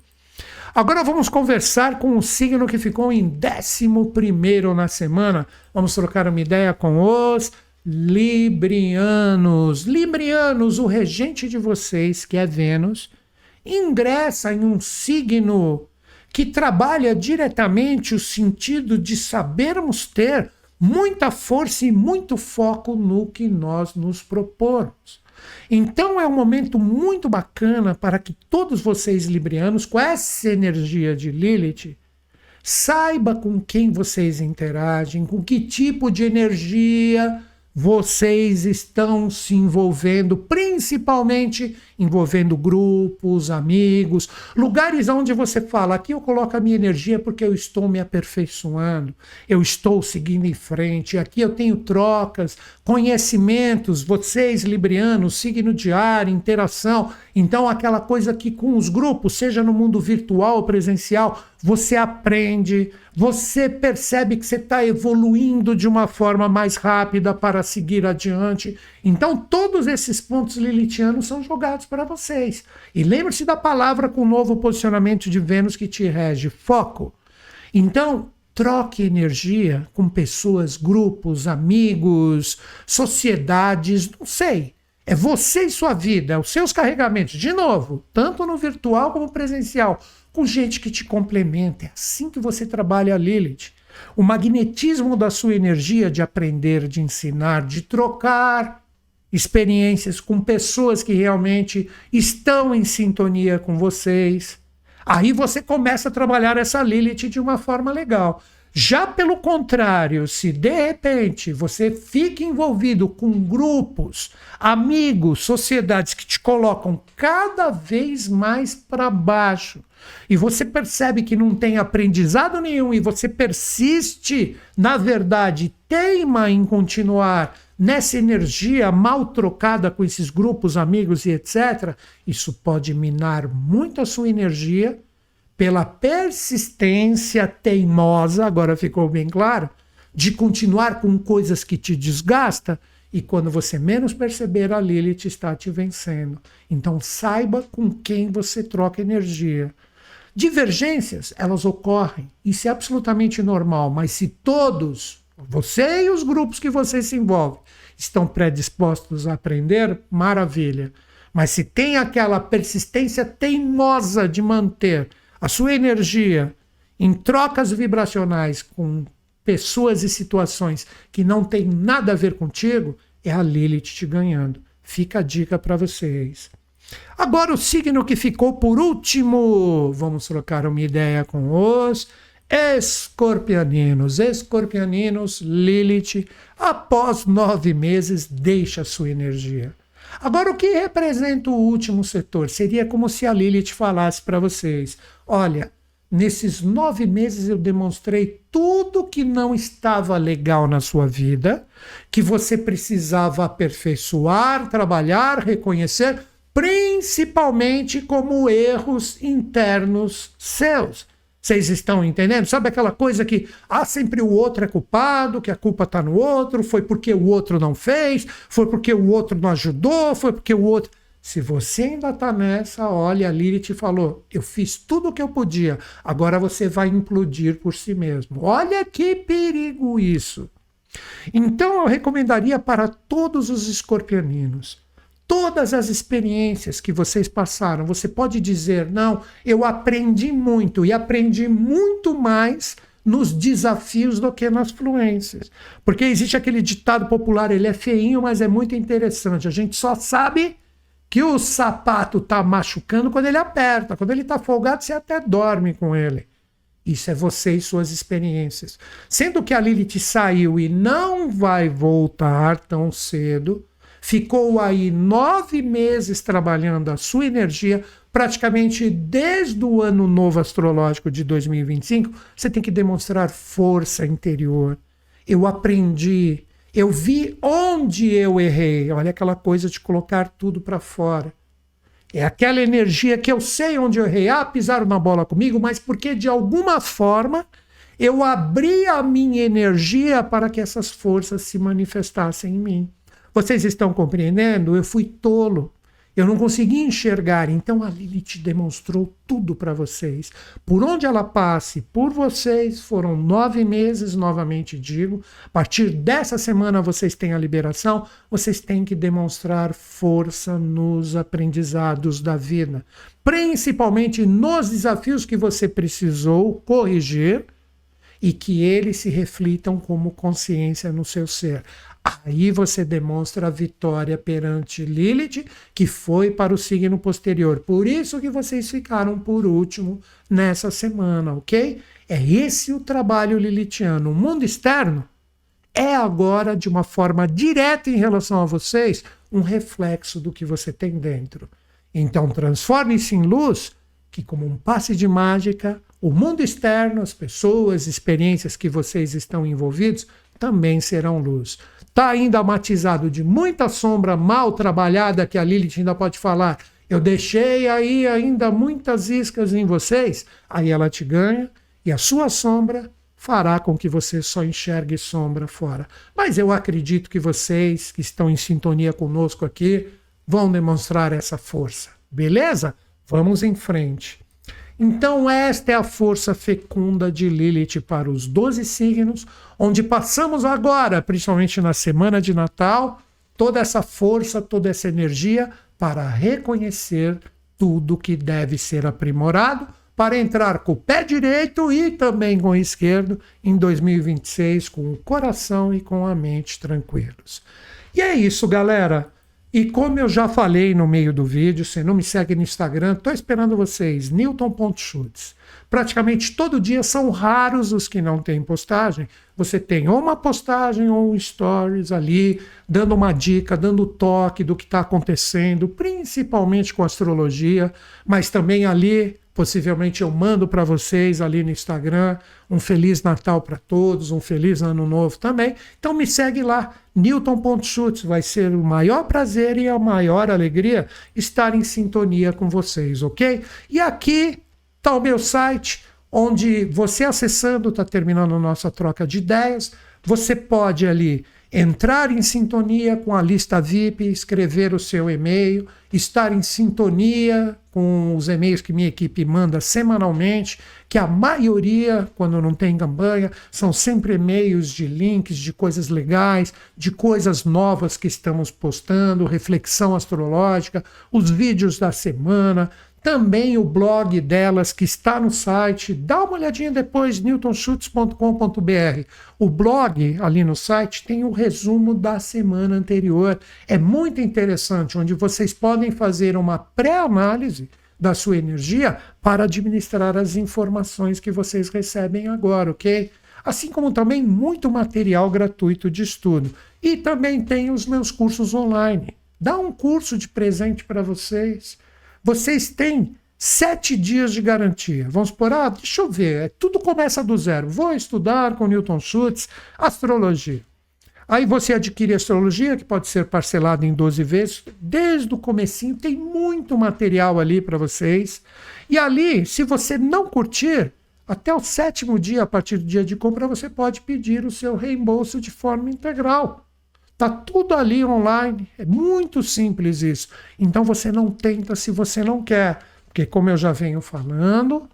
Agora vamos conversar com o signo que ficou em 11º na semana. Vamos trocar uma ideia com os Librianos. Librianos, o regente de vocês, que é Vênus, ingressa em um signo que trabalha diretamente o sentido de sabermos ter muita força e muito foco no que nós nos propomos. Então é um momento muito bacana para que todos vocês librianos, com essa energia de Lilith, saiba com quem vocês interagem, com que tipo de energia vocês estão se envolvendo, principalmente envolvendo grupos, amigos, lugares onde você fala, aqui eu coloco a minha energia porque eu estou me aperfeiçoando, eu estou seguindo em frente, aqui eu tenho trocas, conhecimentos, vocês librianos, signo de ar, interação, então aquela coisa que com os grupos, seja no mundo virtual ou presencial, você aprende, você percebe que você está evoluindo de uma forma mais rápida para seguir adiante. Então, todos esses pontos lilithianos são jogados para vocês. E lembre-se da palavra com o novo posicionamento de Vênus que te rege, foco. Então, troque energia com pessoas, grupos, amigos, sociedades, não sei. É você e sua vida, os seus carregamentos, de novo, tanto no virtual como presencial, com gente que te complementa. É assim que você trabalha a Lilith. O magnetismo da sua energia de aprender, de ensinar, de trocar experiências com pessoas que realmente estão em sintonia com vocês. Aí você começa a trabalhar essa Lilith de uma forma legal. Já pelo contrário, se de repente você fica envolvido com grupos, amigos, sociedades que te colocam cada vez mais para baixo e você percebe que não tem aprendizado nenhum e você persiste, na verdade, teima em continuar nessa energia mal trocada com esses grupos, amigos e etc., isso pode minar muito a sua energia pela persistência teimosa, agora ficou bem claro, de continuar com coisas que te desgastam e quando você menos perceber, a Lilith está te vencendo. Então saiba com quem você troca energia. Divergências, elas ocorrem, isso é absolutamente normal, mas se todos, você e os grupos que você se envolve, estão predispostos a aprender, maravilha. Mas se tem aquela persistência teimosa de manter a sua energia em trocas vibracionais com pessoas e situações que não tem nada a ver contigo, é a Lilith te ganhando. Fica a dica para vocês. Agora o signo que ficou por último, vamos trocar uma ideia com os escorpianinos. Escorpianinos, Lilith, após 9 meses, deixa a sua energia. Agora, o que representa o último setor? Seria como se a Lilith falasse para vocês, olha, nesses 9 meses eu demonstrei tudo que não estava legal na sua vida, que você precisava aperfeiçoar, trabalhar, reconhecer, principalmente como erros internos seus. Vocês estão entendendo? Sabe aquela coisa que sempre o outro é culpado, que a culpa está no outro, foi porque o outro não fez, foi porque o outro não ajudou, foi porque o outro... Se você ainda está nessa, olha, a Lilith falou, eu fiz tudo o que eu podia, agora você vai implodir por si mesmo. Olha que perigo isso. Então eu recomendaria para todos os escorpianinos, todas as experiências que vocês passaram, você pode dizer, não, eu aprendi muito e aprendi muito mais nos desafios do que nas fluências. Porque existe aquele ditado popular, ele é feinho, mas é muito interessante. A gente só sabe que o sapato está machucando quando ele aperta. Quando ele está folgado, você até dorme com ele. Isso é você e suas experiências. Sendo que a Lilith saiu e não vai voltar tão cedo, ficou aí 9 meses trabalhando a sua energia, praticamente desde o ano novo astrológico de 2025, você tem que demonstrar força interior. Eu aprendi, eu vi onde eu errei. Olha aquela coisa de colocar tudo para fora. É aquela energia que eu sei onde eu errei. Pisaram na bola comigo, mas porque de alguma forma eu abri a minha energia para que essas forças se manifestassem em mim. Vocês estão compreendendo? Eu fui tolo. Eu não consegui enxergar. Então a Lilith demonstrou tudo para vocês. Por onde ela passe, por vocês, foram 9 meses, novamente digo. A partir dessa semana vocês têm a liberação. Vocês têm que demonstrar força nos aprendizados da vida. Principalmente nos desafios que você precisou corrigir e que eles se reflitam como consciência no seu ser. Aí você demonstra a vitória perante Lilith, que foi para o signo posterior. Por isso que vocês ficaram por último nessa semana, ok? É esse o trabalho lilithiano. O mundo externo é agora, de uma forma direta em relação a vocês, um reflexo do que você tem dentro. Então transforme-se em luz, que como um passe de mágica, o mundo externo, as pessoas, experiências que vocês estão envolvidos, também serão luz. Está ainda matizado de muita sombra mal trabalhada, que a Lilith ainda pode falar, eu deixei aí ainda muitas iscas em vocês, aí ela te ganha e a sua sombra fará com que você só enxergue sombra fora. Mas eu acredito que vocês que estão em sintonia conosco aqui vão demonstrar essa força. Beleza? Vamos em frente. Então esta é a força fecunda de Lilith para os 12 signos, onde passamos agora, principalmente na semana de Natal, toda essa força, toda essa energia para reconhecer tudo que deve ser aprimorado, para entrar com o pé direito e também com o esquerdo em 2026, com o coração e com a mente tranquilos. E é isso, galera. E como eu já falei no meio do vídeo, se não me segue no Instagram, estou esperando vocês, Newton.Schultz. Praticamente todo dia, são raros os que não têm postagem. Você tem ou uma postagem ou um stories ali, dando uma dica, dando toque do que está acontecendo, principalmente com astrologia, mas também ali, possivelmente eu mando para vocês ali no Instagram um Feliz Natal para todos, um Feliz Ano Novo também. Então me segue lá, Newton.Schultz. Vai ser o maior prazer e a maior alegria estar em sintonia com vocês, ok? E aqui está o meu site, onde você acessando, está terminando a nossa troca de ideias, você pode ali entrar em sintonia com a lista VIP, escrever o seu e-mail, estar em sintonia com os e-mails que minha equipe manda semanalmente, que a maioria, quando não tem campanha, são sempre e-mails de links, de coisas legais, de coisas novas que estamos postando, reflexão astrológica, os vídeos da semana, também o blog delas que está no site. Dá uma olhadinha depois, newtonschutz.com.br. O blog ali no site tem o resumo da semana anterior. É muito interessante, onde vocês podem fazer uma pré-análise da sua energia para administrar as informações que vocês recebem agora, ok? Assim como também muito material gratuito de estudo. E também tem os meus cursos online. Dá um curso de presente para vocês. Vocês têm 7 dias de garantia. Vamos supor, deixa eu ver, tudo começa do zero. Vou estudar com Newton Schultz astrologia. Aí você adquire astrologia, que pode ser parcelado em 12 vezes. Desde o comecinho tem muito material ali para vocês. E ali, se você não curtir, até o 7º dia, a partir do dia de compra, você pode pedir o seu reembolso de forma integral. Está tudo ali online, é muito simples isso. Então você não tenta se você não quer, porque como eu já venho falando,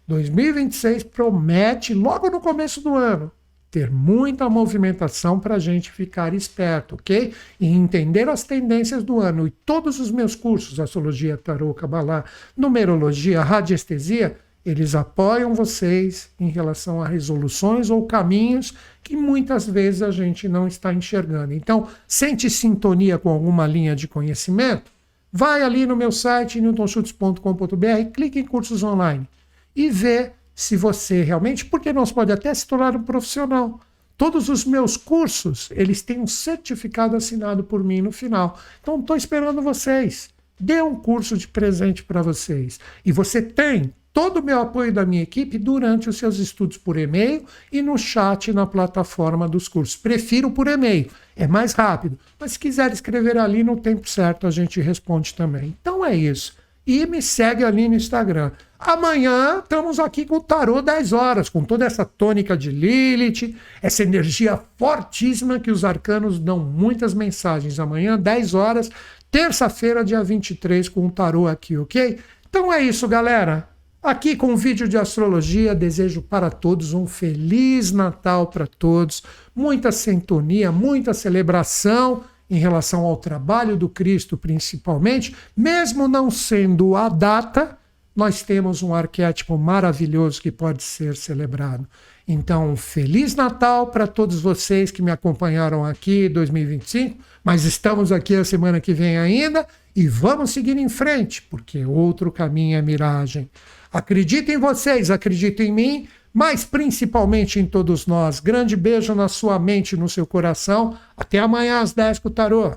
2026 promete, logo no começo do ano, ter muita movimentação para a gente ficar esperto, ok? E entender as tendências do ano. E todos os meus cursos, astrologia, tarô, cabalá, numerologia, radiestesia, eles apoiam vocês em relação a resoluções ou caminhos que muitas vezes a gente não está enxergando. Então, sente sintonia com alguma linha de conhecimento? Vai ali no meu site, newtonschutz.com.br, clique em cursos online e vê se você realmente, porque não, você pode até se tornar um profissional. Todos os meus cursos, eles têm um certificado assinado por mim no final. Então, estou esperando vocês. Dê um curso de presente para vocês. E você tem todo o meu apoio da minha equipe durante os seus estudos por e-mail e no chat na plataforma dos cursos. Prefiro por e-mail, é mais rápido. Mas se quiser escrever ali no tempo certo, a gente responde também. Então é isso. E me segue ali no Instagram. Amanhã estamos aqui com o Tarô 10 horas, com toda essa tônica de Lilith, essa energia fortíssima que os arcanos dão muitas mensagens. Amanhã, 10 horas, terça-feira, dia 23, com o Tarô aqui, ok? Então é isso, galera. Aqui com o vídeo de astrologia, desejo para todos um Feliz Natal para todos, muita sintonia, muita celebração em relação ao trabalho do Cristo, principalmente, mesmo não sendo a data, nós temos um arquétipo maravilhoso que pode ser celebrado. Então, Feliz Natal para todos vocês que me acompanharam aqui em 2025, mas estamos aqui a semana que vem ainda e vamos seguir em frente, porque outro caminho é miragem. Acredito em vocês, acredito em mim, mas principalmente em todos nós. Grande beijo na sua mente e no seu coração. Até amanhã às 10 com o Tarô.